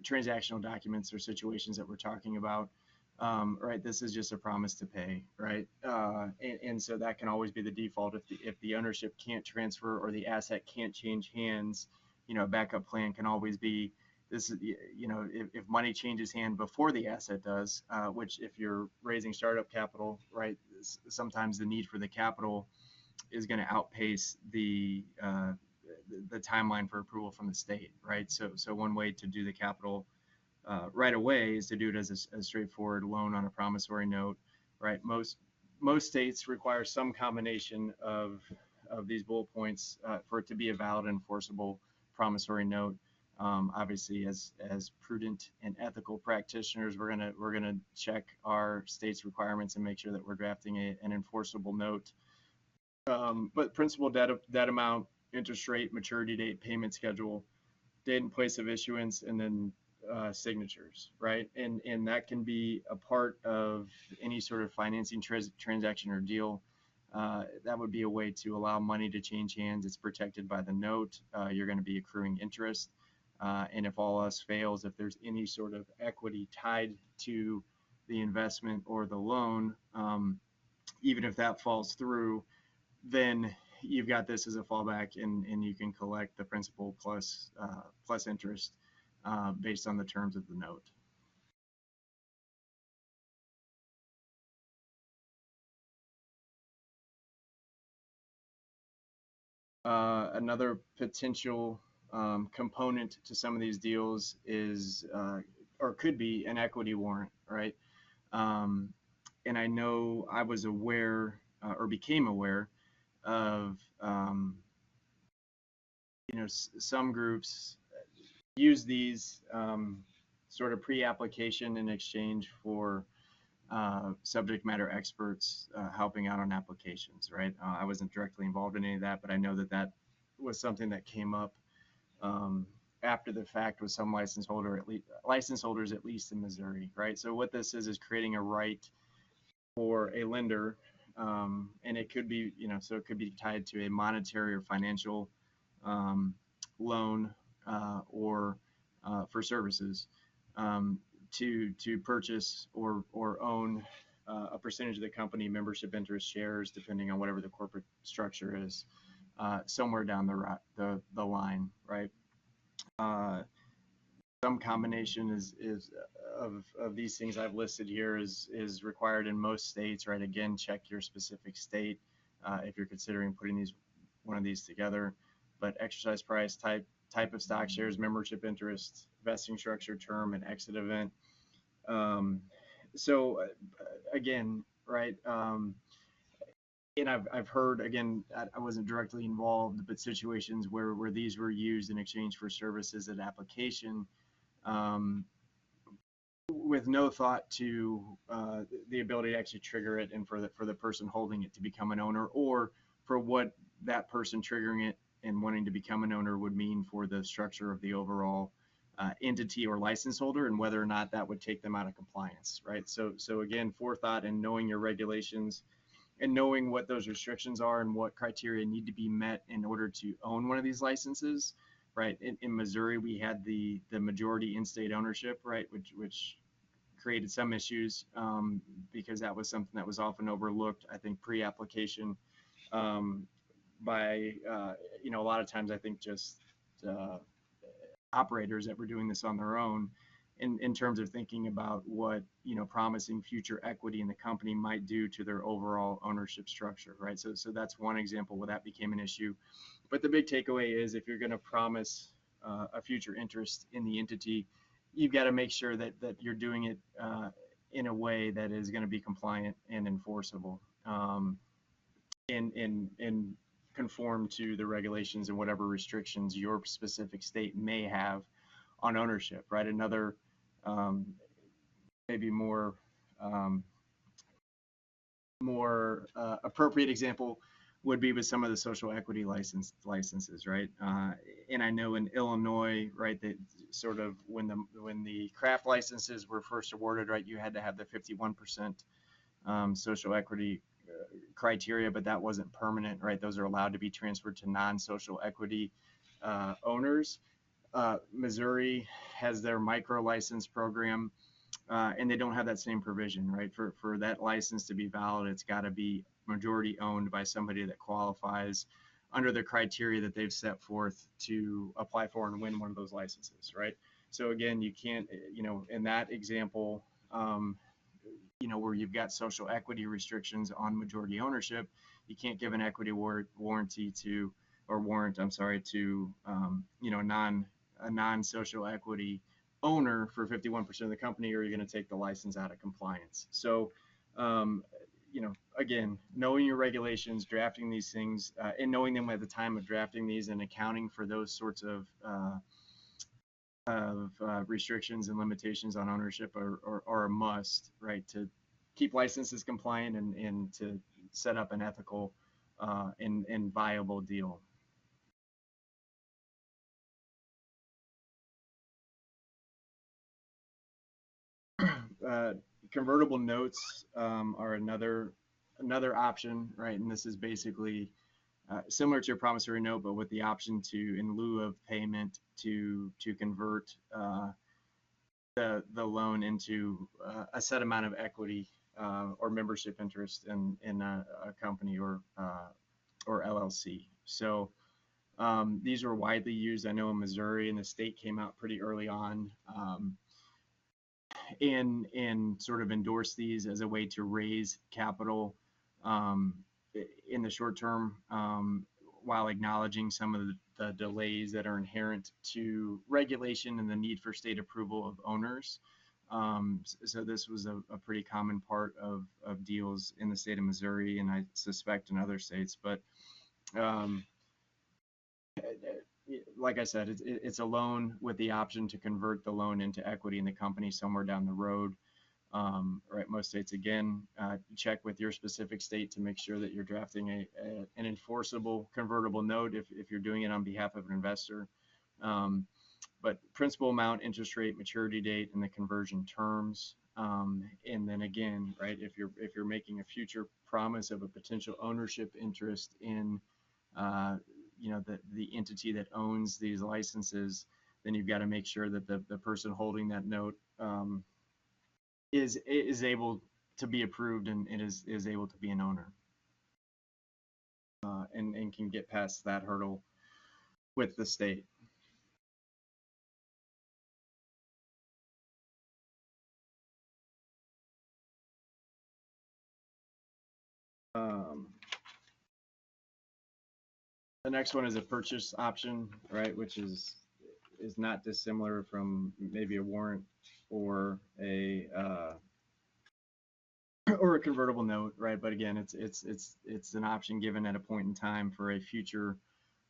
transactional documents or situations that we're talking about. Right, this is just a promise to pay, right? And so that can always be the default if the ownership can't transfer or the asset can't change hands. A backup plan can always be this is, if money changes hand before the asset does, which if you're raising startup capital, right, sometimes the need for the capital is going to outpace the timeline for approval from the state, right? So one way to do the capital right away is to do it as a straightforward loan on a promissory note, right? Most states require some combination of these bullet points for it to be a valid, enforceable promissory note. Obviously, as prudent and ethical practitioners, we're gonna check our state's requirements and make sure that we're drafting an enforceable note. But principal, debt amount, interest rate, maturity date, payment schedule, date and place of issuance, and then signatures, right? And that can be a part of any sort of financing transaction or deal. That would be a way to allow money to change hands. It's protected by the note. You're going to be accruing interest. And if all else fails, if there's any sort of equity tied to the investment or the loan, even if that falls through, then you've got this as a fallback, and you can collect the principal plus interest based on the terms of the note. Another potential component to some of these deals is, or could be, an equity warrant, right? And I know I was aware or became aware of, some groups use these sort of pre-application in exchange for subject matter experts helping out on applications, right? I wasn't directly involved in any of that, but I know that was something that came up after the fact with some license holders, at least in Missouri, right? So what this is creating a right for a lender, and it could be, so it could be tied to a monetary or financial loan or for services, to purchase or own a percentage of the company, membership interest, shares, depending on whatever the corporate structure is, somewhere down the line, right? Some combination of these things I've listed here is required in most states, right? Again, check your specific state if you're considering putting one of these together. But exercise price, type of stock shares, membership interest, vesting structure, term, and exit event. So again, right? And I've heard, again, I wasn't directly involved, but situations where these were used in exchange for services at application, um, with no thought to the ability to actually trigger it, and for the person holding it to become an owner, or for what that person triggering it and wanting to become an owner would mean for the structure of the overall entity or license holder, and whether or not that would take them out of compliance, right? So again, forethought and knowing your regulations and knowing what those restrictions are and what criteria need to be met in order to own one of these licenses, right? In Missouri, we had the majority in-state ownership, right, which created some issues, because that was something that was often overlooked, I think, pre-application, um, by a lot of times I think just uh, operators that were doing this on their own, in terms of thinking about what promising future equity in the company might do to their overall ownership structure, right? So that's one example where that became an issue. But the big takeaway is, if you're going to promise a future interest in the entity, you've got to make sure that you're doing it in a way that is going to be compliant and enforceable, and conform to the regulations and whatever restrictions your specific state may have on ownership, right? Another um, maybe um, more appropriate example would be with some of the social equity licenses, right? And I know in Illinois, right, that sort of when the craft licenses were first awarded, right, you had to have the 51% social equity criteria, but that wasn't permanent, right? Those are allowed to be transferred to non-social equity owners. Missouri has their micro license program, and they don't have that same provision, right? For that license to be valid, it's got to be majority owned by somebody that qualifies under the criteria that they've set forth to apply for and win one of those licenses, right? So again, you can't, in that example, where you've got social equity restrictions on majority ownership, you can't give an equity warranty to, or warrant, I'm sorry, to, a non-social equity owner for 51% of the company, or you're going to take the license out of compliance. So, again, knowing your regulations, drafting these things, and knowing them at the time of drafting these, and accounting for those sorts of restrictions and limitations on ownership are a must, right, to keep licenses compliant, and to set up an ethical and viable deal. Uh, Convertible notes are another option, right? And this is basically similar to a promissory note, but with the option to, in lieu of payment, to convert the loan into a set amount of equity or membership interest in a company or LLC. So these were widely used, I know, in Missouri, and the state came out pretty early on, and sort of endorsed these as a way to raise capital um, in the short term, while acknowledging some of the delays that are inherent to regulation and the need for state approval of owners. So this was a pretty common part of deals in the state of Missouri, and I suspect in other states. But um, like I said, it's a loan with the option to convert the loan into equity in the company somewhere down the road. Right, most states, again, check with your specific state to make sure that you're drafting an enforceable convertible note if you're doing it on behalf of an investor. But principal amount, interest rate, maturity date, and the conversion terms. And then again, right, if you're making a future promise of a potential ownership interest in the entity that owns these licenses, then you've got to make sure that the person holding that note is able to be approved, and is able to be an owner, and can get past that hurdle with the state. Um, the next one is a purchase option, right, which is not dissimilar from maybe a warrant or a convertible note, right? But again, it's an option given at a point in time for a future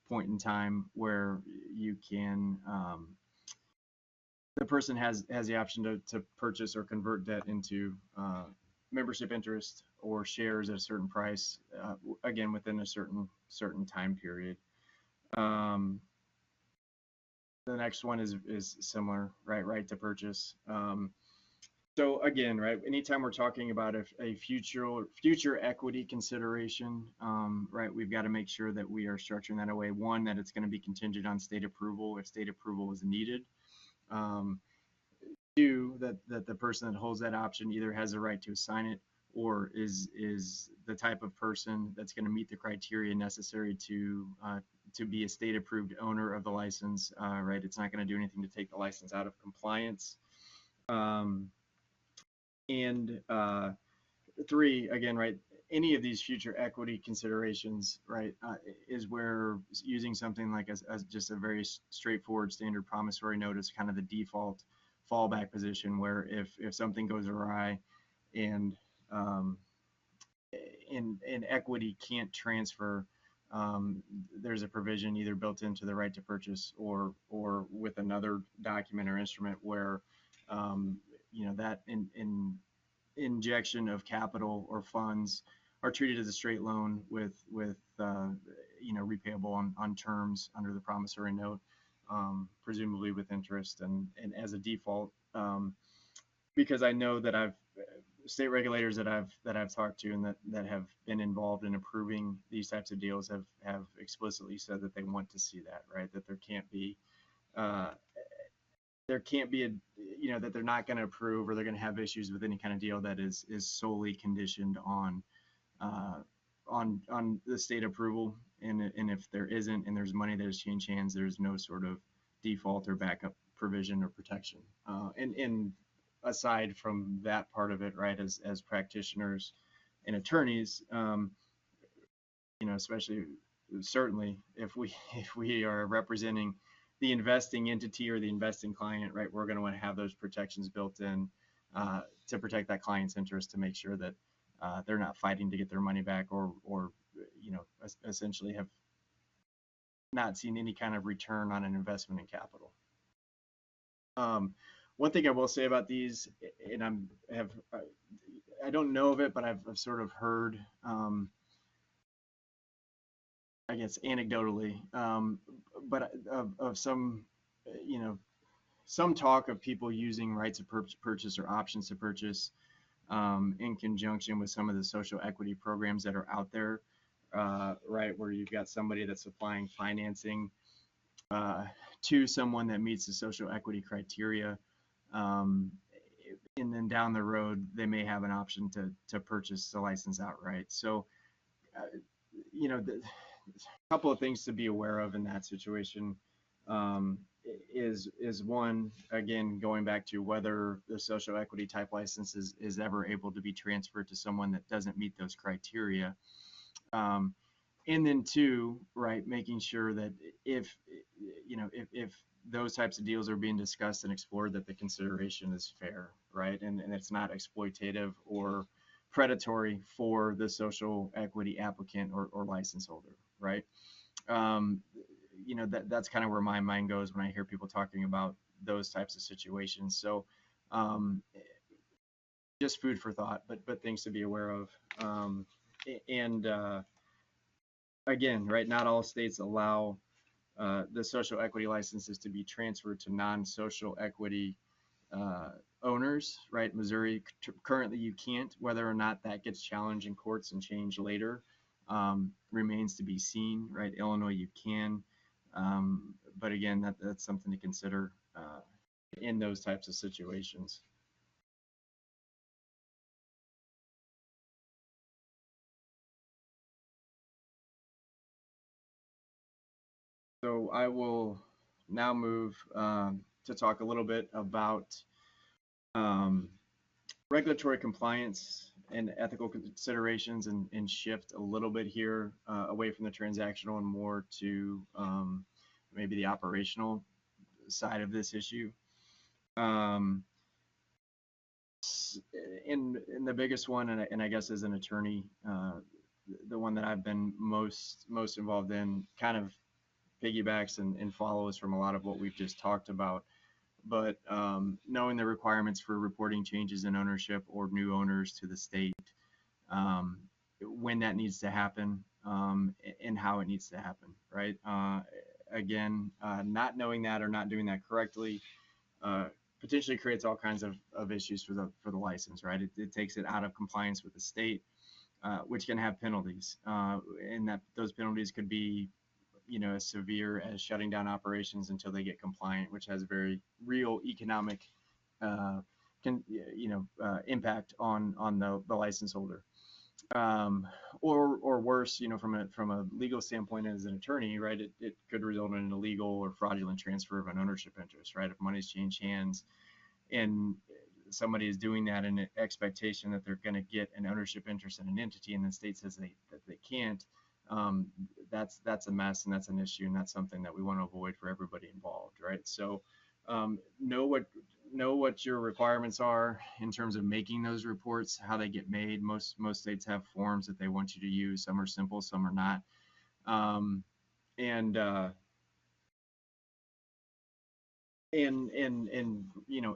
point in time where you can the person has the option to purchase or convert debt into membership interest or shares at a certain price, again within a certain time period. The next one is similar, right to purchase. So again, right, anytime we're talking about a future equity consideration, right, we've got to make sure that we are structuring that away. One, that it's going to be contingent on state approval if state approval is needed. Two, that the person that holds that option either has the right to assign it or is the type of person that's going to meet the criteria necessary to be a state approved owner of the license, right? It's not going to do anything to take the license out of compliance. And three, again, right, any of these future equity considerations, right, is where using something like as just a very straightforward standard promissory note is kind of the default fallback position, where if something goes awry and equity can't transfer, there's a provision either built into the right to purchase or with another document or instrument where that injection of capital or funds are treated as a straight loan with repayable on terms under the promissory note, presumably with interest and as a default, because I know that state regulators that I've talked to and that have been involved in approving these types of deals have explicitly said that they want to see that, right, that there can't be that they're not going to approve or they're going to have issues with any kind of deal that is solely conditioned on the state approval, and if there isn't and there's money that has changed hands, there's no sort of default or backup provision or protection. And aside from that part of it, right, as practitioners and attorneys, especially certainly if we are representing the investing entity or the investing client, right, we're going to want to have those protections built in to protect that client's interest, to make sure that they're not fighting to get their money back or essentially have not seen any kind of return on an investment in capital. One thing I will say about these, and I don't know of it, but I've sort of heard, I guess anecdotally, but of some, some talk of people using rights of purchase or options to purchase in conjunction with some of the social equity programs that are out there, right, where you've got somebody that's supplying financing to someone that meets the social equity criteria, and then down the road they may have an option to purchase the license outright. So, a couple of things to be aware of in that situation is one, again, going back to whether the social equity type license is ever able to be transferred to someone that doesn't meet those criteria. And then two, right, making sure that if those types of deals are being discussed and explored, that the consideration is fair, right, and it's not exploitative or predatory for the social equity applicant or license holder, right? That's kind of where my mind goes when I hear people talking about those types of situations. So just food for thought, but things to be aware of. Again, right, not all states allow the social equity licenses to be transferred to non-social equity owners, right? Missouri, currently you can't. Whether or not that gets challenged in courts and changed later remains to be seen, right? Illinois, you can. But again, that's something to consider in those types of situations. So I will now move to talk a little bit about regulatory compliance and ethical considerations, and shift a little bit here away from the transactional and more to maybe the operational side of this issue. in the biggest one, and I guess as an attorney, the one that I've been most involved in kind of piggybacks and follows from a lot of what we've just talked about. But knowing the requirements for reporting changes in ownership or new owners to the state, um, when that needs to happen, and how it needs to happen, right? Again, not knowing that or not doing that correctly uh, potentially creates all kinds of issues for the license, right? It takes it out of compliance with the state, which can have penalties, and that those penalties could be, as severe as shutting down operations until they get compliant, which has very real economic, uh, impact on the license holder. Or worse, from a legal standpoint as an attorney, right? It could result in an illegal or fraudulent transfer of an ownership interest, right? If money's changed hands and somebody is doing that in an expectation that they're going to get an ownership interest in an entity, and the state says that they can't, that's a mess, and that's an issue, and that's something that we want to avoid for everybody involved, right? So know what your requirements are in terms of making those reports, how they get made. Most states have forms that they want you to use. Some are simple, some are not. And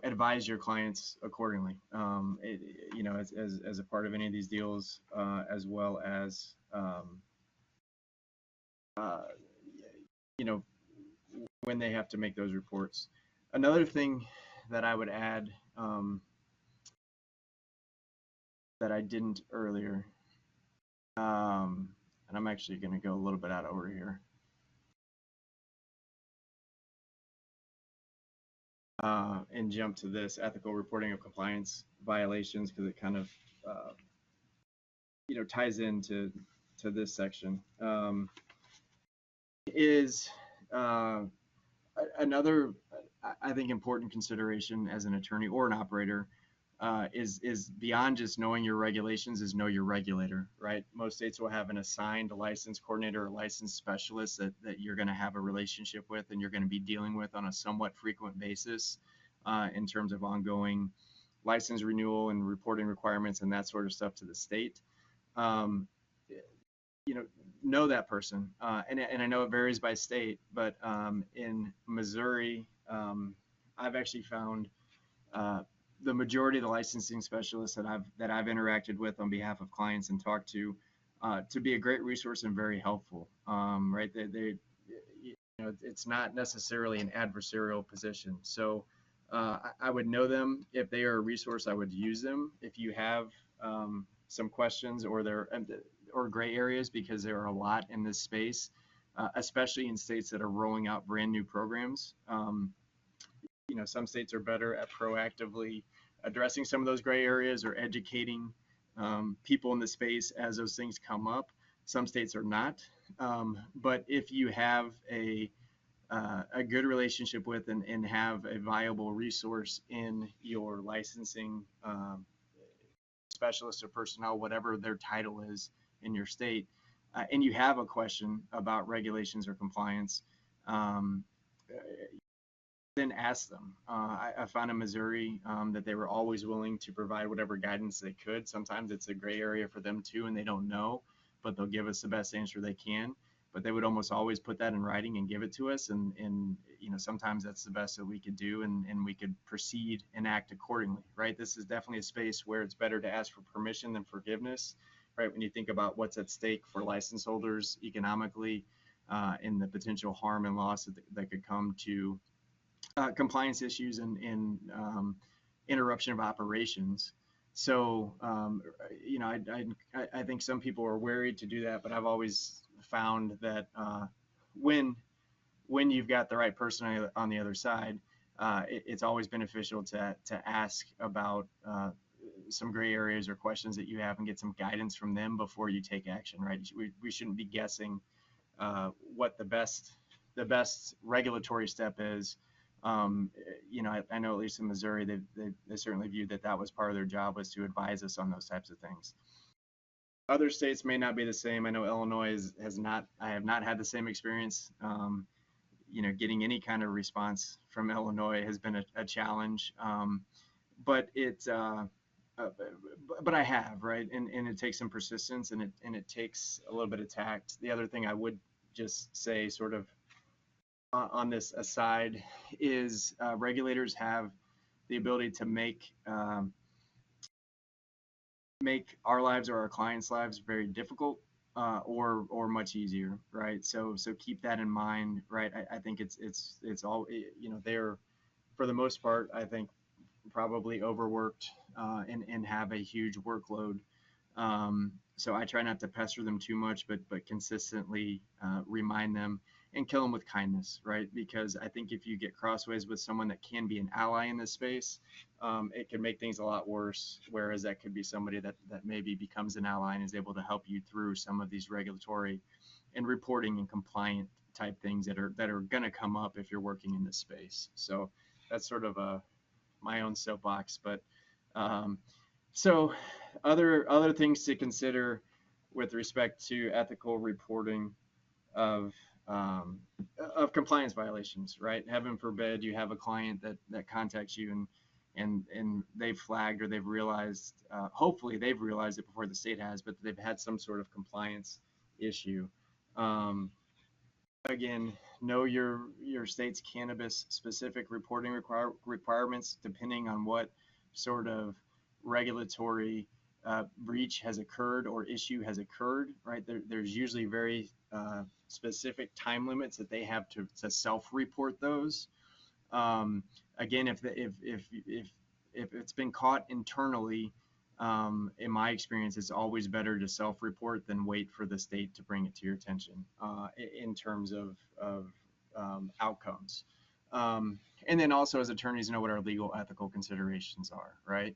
advise your clients accordingly. As a part of any of these deals, as well as uh, you know when they have to make those reports. Another thing that I would add, that I didn't earlier, and I'm actually going to go a little bit out of order here, and jump to this ethical reporting of compliance violations, because it kind of ties into this section. Is another, I think, important consideration as an attorney or an operator, is beyond just knowing your regulations, is know your regulator, right? Most states will have an assigned license coordinator or license specialist that you're going to have a relationship with and you're going to be dealing with on a somewhat frequent basis, in terms of ongoing license renewal and reporting requirements and that sort of stuff to the state. Um, know that person, and I know it varies by state, but in Missouri, I've actually found the majority of the licensing specialists that I've interacted with on behalf of clients and talked to be a great resource and very helpful. Right? It's not necessarily an adversarial position, so I would know them. If they are a resource, I would use them. If you have some questions or gray areas, because there are a lot in this space, especially in states that are rolling out brand new programs. Some states are better at proactively addressing some of those gray areas or educating people in the space as those things come up. Some states are not. But if you have a good relationship with and have a viable resource in your licensing specialist or personnel, whatever their title is in your state, and you have a question about regulations or compliance, then ask them. I found in Missouri that they were always willing to provide whatever guidance they could. Sometimes it's a gray area for them too, and they don't know, but they'll give us the best answer they can. But they would almost always put that in writing and give it to us. And sometimes that's the best that we could do, and we could proceed and act accordingly, right? This is definitely a space where it's better to ask for permission than forgiveness, right? When you think about what's at stake for license holders economically, and the potential harm and loss that could come to compliance issues and interruption of operations. So, I think some people are wary to do that, but I've always found that when you've got the right person on the other side, it's always beneficial to ask about some gray areas or questions that you have and get some guidance from them before you take action, right? We shouldn't be guessing what the best regulatory step is. I know at least in Missouri, they certainly viewed that was part of their job, was to advise us on those types of things. Other states may not be the same. I know Illinois I have not had the same experience. Getting any kind of response from Illinois has been a challenge. But but I have, right, and it takes some persistence, and it takes a little bit of tact. The other thing I would just say, sort of on this aside, is regulators have the ability to make our lives or our clients' lives very difficult, or much easier, right? So keep that in mind, right? I think it's all, they're, for the most part, I think, probably overworked, and have a huge workload. So I try not to pester them too much, but consistently remind them and kill them with kindness, right? Because I think if you get crossways with someone that can be an ally in this space, it can make things a lot worse. Whereas that could be somebody that maybe becomes an ally and is able to help you through some of these regulatory and reporting and compliant type things that are going to come up if you're working in this space. So that's sort of my own soapbox, but um, so other things to consider with respect to ethical reporting of um, compliance violations, right? Heaven forbid you have a client that contacts you and they've flagged, or they've realized, hopefully they've realized it before the state has, but they've had some sort of compliance issue. Um, Again, know your state's cannabis specific reporting requirements, depending on what sort of regulatory breach has occurred or issue has occurred, right? There's usually very specific time limits that they have to self-report those. Um, Again, if it's been caught internally, in my experience, it's always better to self-report than wait for the state to bring it to your attention, in terms of outcomes. And then also, as attorneys, know what our legal ethical considerations are, right?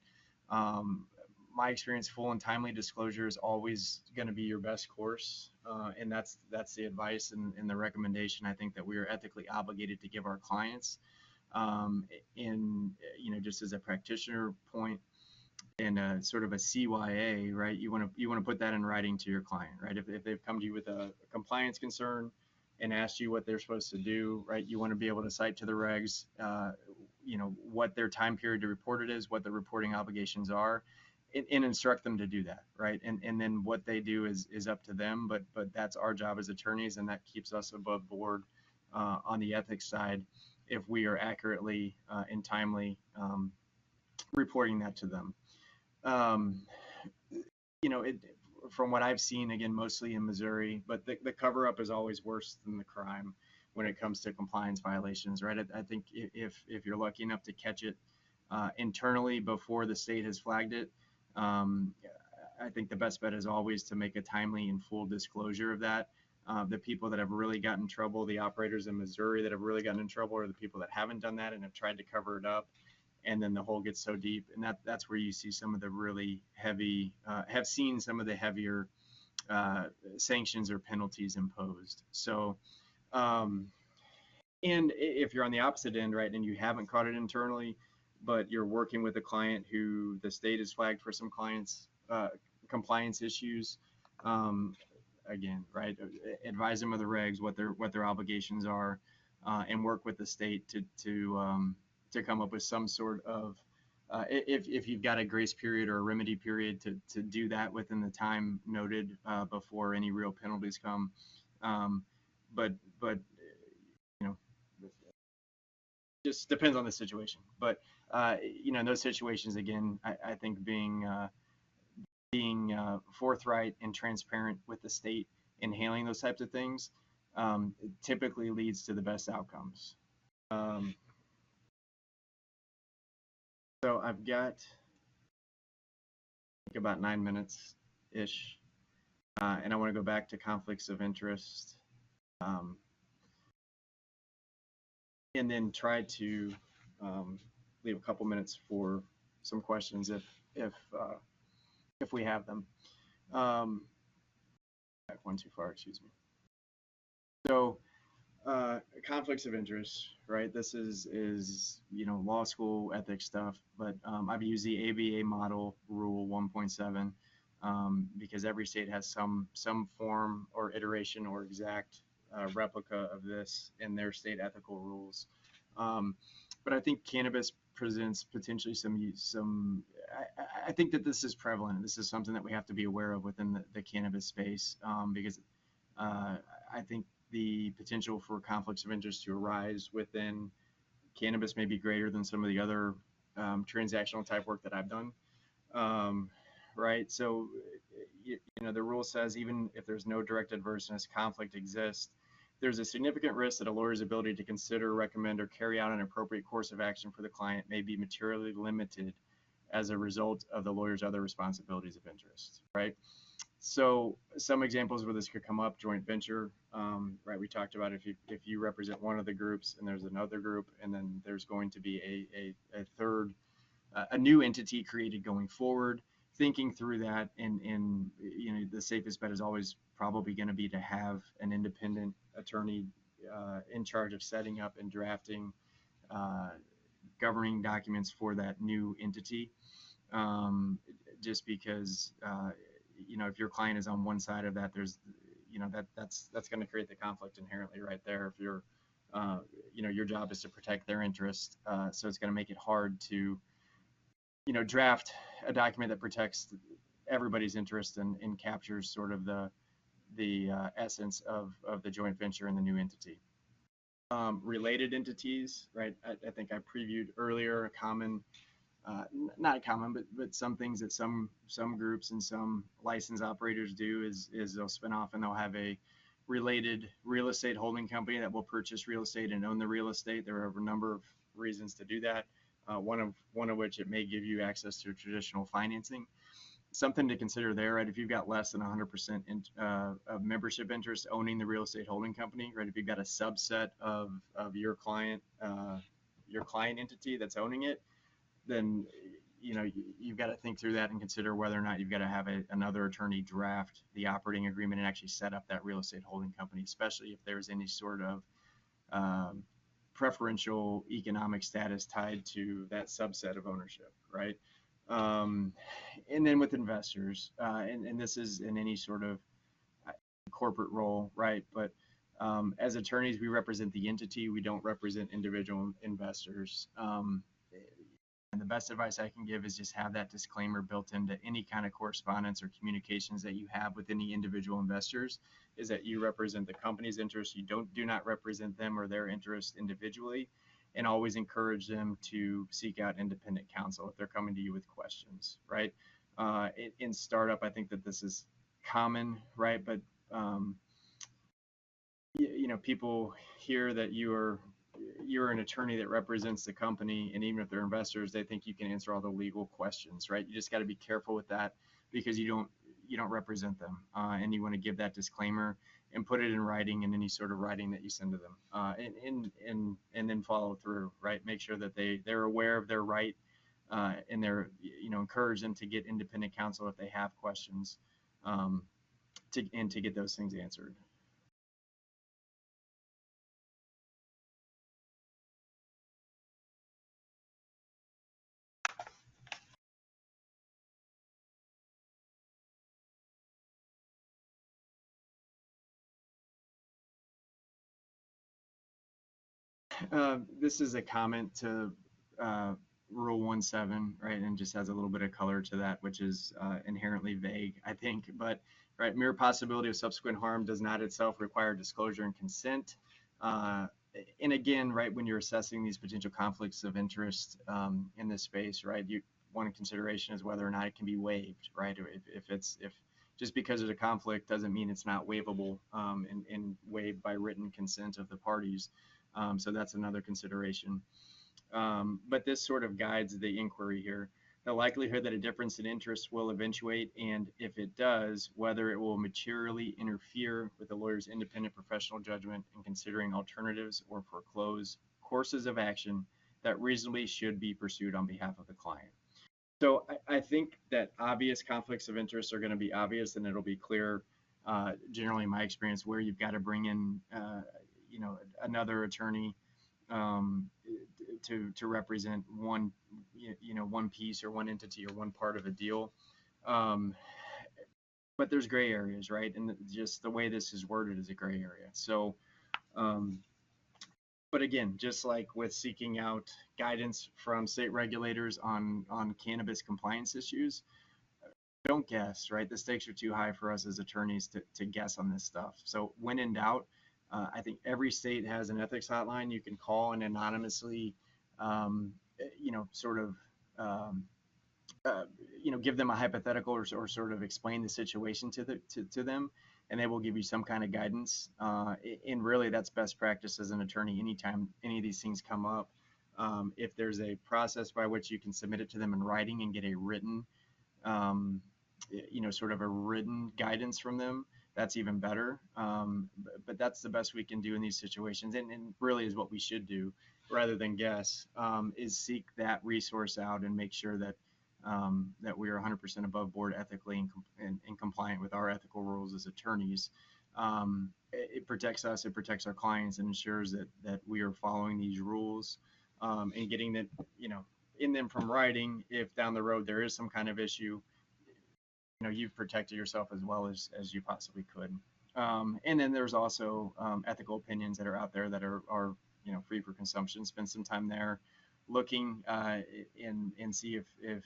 Um, my experience, full and timely disclosure is always going to be your best course, and that's the advice and the recommendation I think that we are ethically obligated to give our clients. In just as a practitioner point, and sort of a CYA, right? You want to put that in writing to your client, right? If they've come to you with a compliance concern and asked you what they're supposed to do, right? You want to be able to cite to the regs, what their time period to report it is, what the reporting obligations are, and instruct them to do that, right? And then what they do is up to them, but that's our job as attorneys, and that keeps us above board on the ethics side if we are accurately and timely reporting that to them. Um, from what I've seen, again, mostly in Missouri, but the cover up is always worse than the crime when it comes to compliance violations, right? I think if you're lucky enough to catch it internally before the state has flagged it, um, I think the best bet is always to make a timely and full disclosure of that. The people that have really gotten in trouble, the operators in Missouri that have really gotten in trouble, are the people that haven't done that and have tried to cover it up, and then the hole gets so deep, and that's where you see some of the really heavy, have seen some of the heavier sanctions or penalties imposed. So, um, and if you're on the opposite end, right, and you haven't caught it internally, but you're working with a client who the state has flagged for some compliance issues, um, again, right, advise them of the regs, what their obligations are, and work with the state to come up with some sort of, if you've got a grace period or a remedy period, to do that within the time noted before any real penalties come. But you know, just depends on the situation. But in those situations, again, I think being forthright and transparent with the state in handling those types of things typically leads to the best outcomes. So I've got, I think, about 9 minutes ish, and I want to go back to conflicts of interest, um, and then try to leave a couple minutes for some questions if we have them. Back one too far, excuse me. So conflicts of interest, right? This is law school ethics stuff, but I've used the ABA model rule 1.7 because every state has some form or iteration or exact replica of this in their state ethical rules. But I think cannabis presents potentially some. I think that this is prevalent. This is something that we have to be aware of within the cannabis space, because I think the potential for conflicts of interest to arise within cannabis may be greater than some of the other transactional type work that I've done. Right. So, the rule says even if there's no direct adverseness, conflict exists. There's a significant risk that a lawyer's ability to consider, recommend, or carry out an appropriate course of action for the client may be materially limited as a result of the lawyer's other responsibilities of interest. Right. So some examples where this could come up: joint venture, right? We talked about if you represent one of the groups and there's another group, and then there's going to be a third, a new entity created going forward. Thinking through that, and the safest bet is always probably going to be to have an independent attorney in charge of setting up and drafting governing documents for that new entity. Just because if your client is on one side of that, there's that's going to create the conflict inherently right there. If you're your job is to protect their interest, so it's going to make it hard to draft a document that protects everybody's interest and captures sort of the essence of the joint venture and the new entity. Related entities, right? I think I previewed earlier a common, not common, but some things that some groups and some license operators do is they'll spin off and they'll have a related real estate holding company that will purchase real estate and own the real estate. There are a number of reasons to do that. One of which it may give you access to traditional financing. Something to consider there, right? If you've got less than 100% of membership interest owning the real estate holding company, right? If you've got a subset of your client entity that's owning it, then you've got to think through that and consider whether or not you've got to have another attorney draft the operating agreement and actually set up that real estate holding company, especially if there's any sort of preferential economic status tied to that subset of ownership, right? And then with investors, and this is in any sort of corporate role, right? But as attorneys, we represent the entity. We don't represent individual investors. And the best advice I can give is just have that disclaimer built into any kind of correspondence or communications that you have with any individual investors, is that you represent the company's interests. You do not represent them or their interests individually, and always encourage them to seek out independent counsel if they're coming to you with questions, right? In startup, I think that this is common, right? But people hear that you're an attorney that represents the company, and even if they're investors, they think you can answer all the legal questions, right? You just got to be careful with that, because you don't represent them, and you want to give that disclaimer and put it in writing, in any sort of writing that you send to them, and then follow through, right? Make sure that they're aware of their right, and they're encourage them to get independent counsel if they have questions, to get those things answered. This is a comment to Rule 17, right, and just has a little bit of color to that, which is inherently vague, I think. But right, mere possibility of subsequent harm does not itself require disclosure and consent. And again, right, when you're assessing these potential conflicts of interest in this space, right, one consideration is whether or not it can be waived, right? If just because there's a conflict doesn't mean it's not waivable, and waived by written consent of the parties. So that's another consideration. But this sort of guides the inquiry here. The likelihood that a difference in interest will eventuate, and if it does, whether it will materially interfere with the lawyer's independent professional judgment in considering alternatives or foreclose courses of action that reasonably should be pursued on behalf of the client. So I think that obvious conflicts of interest are going to be obvious, and it'll be clear, generally in my experience, where you've got to bring in another attorney to represent one piece or one entity or one part of a deal. But there's gray areas, right? And just the way this is worded is a gray area. So But again, just like with seeking out guidance from state regulators on cannabis compliance issues, don't guess, right? The stakes are too high for us as attorneys to guess on this stuff. So when in doubt, I think every state has an ethics hotline you can call and anonymously, sort of, um, uh, give them a hypothetical or sort of explain the situation to them, and they will give you some kind of guidance. And really, that's best practice as an attorney. Anytime any of these things come up, if there's a process by which you can submit it to them in writing and get a written um, sort of a written guidance from them, that's even better. But that's the best we can do in these situations, and really is what we should do rather than guess, is seek that resource out and make sure that we are 100% above board ethically and compliant with our ethical rules as attorneys. It protects us, it protects our clients, and ensures that we are following these rules and getting that, in them from writing. If down the road there is some kind of issue, you've protected yourself as well as you possibly could. And then there's also ethical opinions that are out there that are free for consumption. Spend some time there looking and see if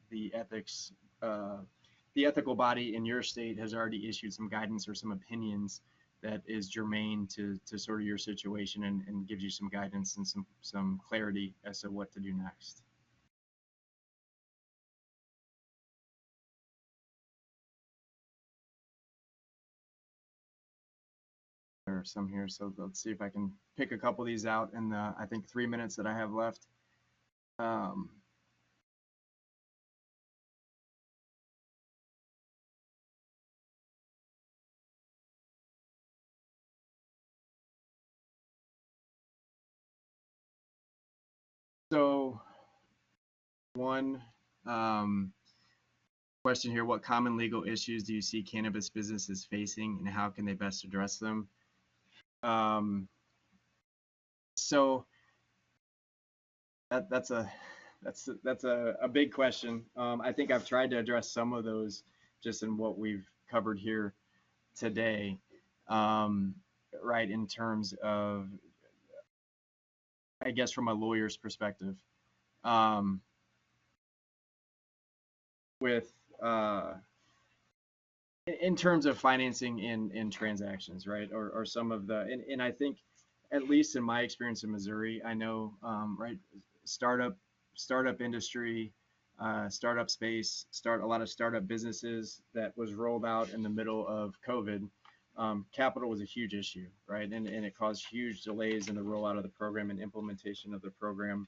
the ethics the ethical body in your state has already issued some guidance or some opinions that is germane to sort of your situation and gives you some guidance and some clarity as to what to do next. There are some here, so let's see if I can pick a couple of these out in the, I think, 3 minutes that I have left. Um, so one question here: what common legal issues do you see cannabis businesses facing, and how can they best address them? So that's a big question. I think I've tried to address some of those just in what we've covered here today, right? In terms of, I guess, from a lawyer's perspective, um, with in terms of financing in transactions, right? Or some of the, and I think, at least in my experience in Missouri, I know, right, startup industry, startup space, a lot of startup businesses that was rolled out in the middle of COVID. Capital was a huge issue, right? And it caused huge delays in the rollout of the program and implementation of the program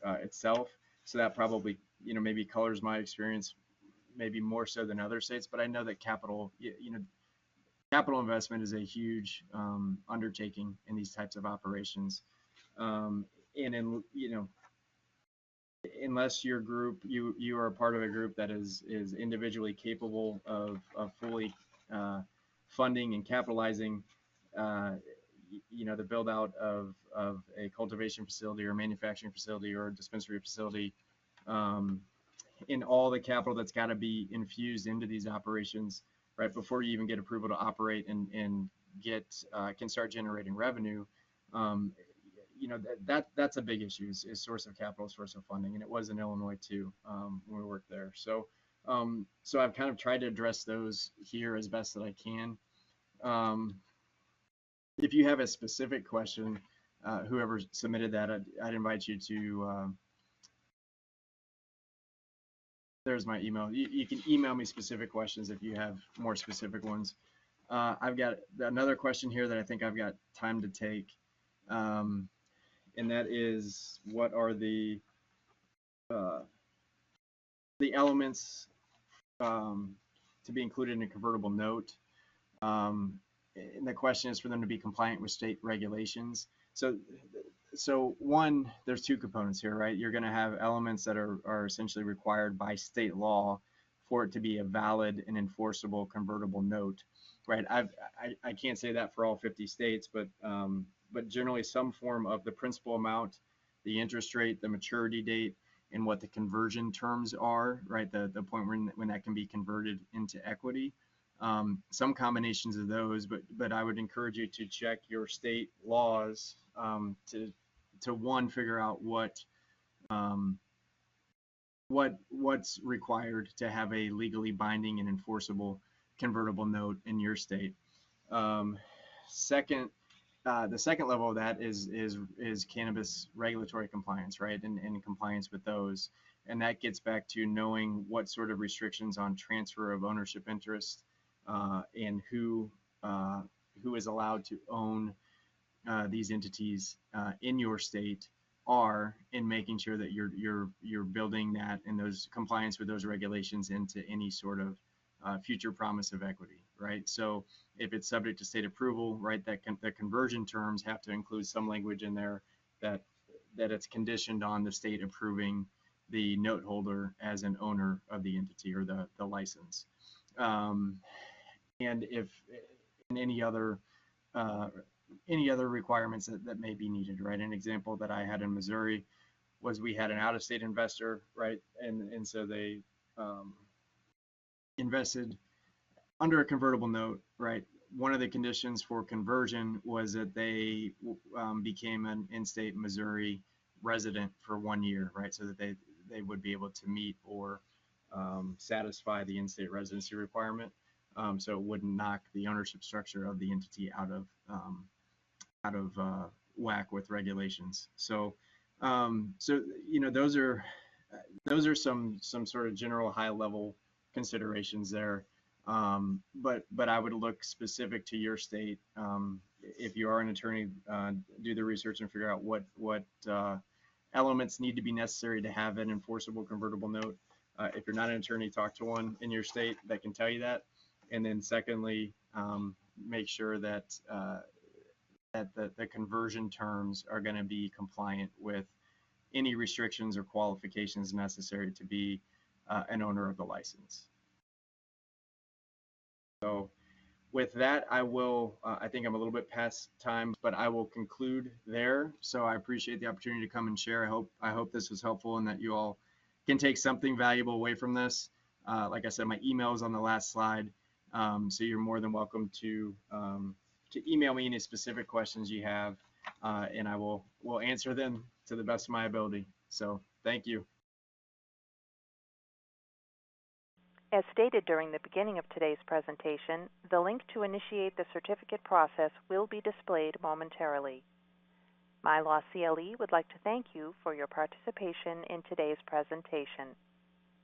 itself. So that probably, maybe colors my experience maybe more so than other states, but I know that capital investment is a huge undertaking in these types of operations. And unless your group, you are a part of a group that is individually capable of fully funding and capitalizing, the build out of a cultivation facility or manufacturing facility or a dispensary facility, in all the capital that's got to be infused into these operations, right, before you even get approval to operate and get can start generating revenue. That's a big issue, is source of capital, source of funding, and it was in Illinois too, when we worked there. So I've kind of tried to address those here as best that I can. If you have a specific question, whoever submitted that, I'd invite you to. There's my email. You can email me specific questions if you have more specific ones. I've got another question here that I think I've got time to take, and that is, what are the elements to be included in a convertible note? And the question is for them to be compliant with state regulations. So one, there's two components here, right? You're going to have elements that are essentially required by state law for it to be a valid and enforceable convertible note, right? I can't say that for all 50 states, but generally some form of the principal amount, the interest rate, the maturity date, and what the conversion terms are, right? The point when that can be converted into equity. some combinations of those, but I would encourage you to check your state laws to one, figure out um, what's required to have a legally binding and enforceable convertible note in your state. Um, second, the second level of that is cannabis regulatory compliance, right? And compliance with those. And that gets back to knowing what sort of restrictions on transfer of ownership interest and who is allowed to own these entities in your state are, in making sure that you're building that and those compliance with those regulations into any sort of future promise of equity, right? So if it's subject to state approval, right, the conversion terms have to include some language in there that it's conditioned on the state approving the note holder as an owner of the entity or the license. And if in any other requirements that may be needed, right? An example that I had in Missouri was we had an out-of-state investor, right? And so they invested under a convertible note, right? One of the conditions for conversion was that they became an in-state Missouri resident for 1 year, right? So that they would be able to meet or satisfy the in-state residency requirement. So it wouldn't knock the ownership structure of the entity out of whack with regulations. So those are some sort of general high level considerations there. But I would look specific to your state. If you are an attorney, do the research and figure out what elements need to be necessary to have an enforceable convertible note. If you're not an attorney, talk to one in your state that can tell you that. And then secondly, make sure that the conversion terms are going to be compliant with any restrictions or qualifications necessary to be an owner of the license. So with that, I will, I think I'm a little bit past time, but I will conclude there. So I appreciate the opportunity to come and share. I hope this was helpful and that you all can take something valuable away from this. Like I said, my email is on the last slide. So you're more than welcome to email me any specific questions you have, and I will answer them to the best of my ability. So thank you. As stated during the beginning of today's presentation, the link to initiate the certificate process will be displayed momentarily. My Law CLE would like to thank you for your participation in today's presentation.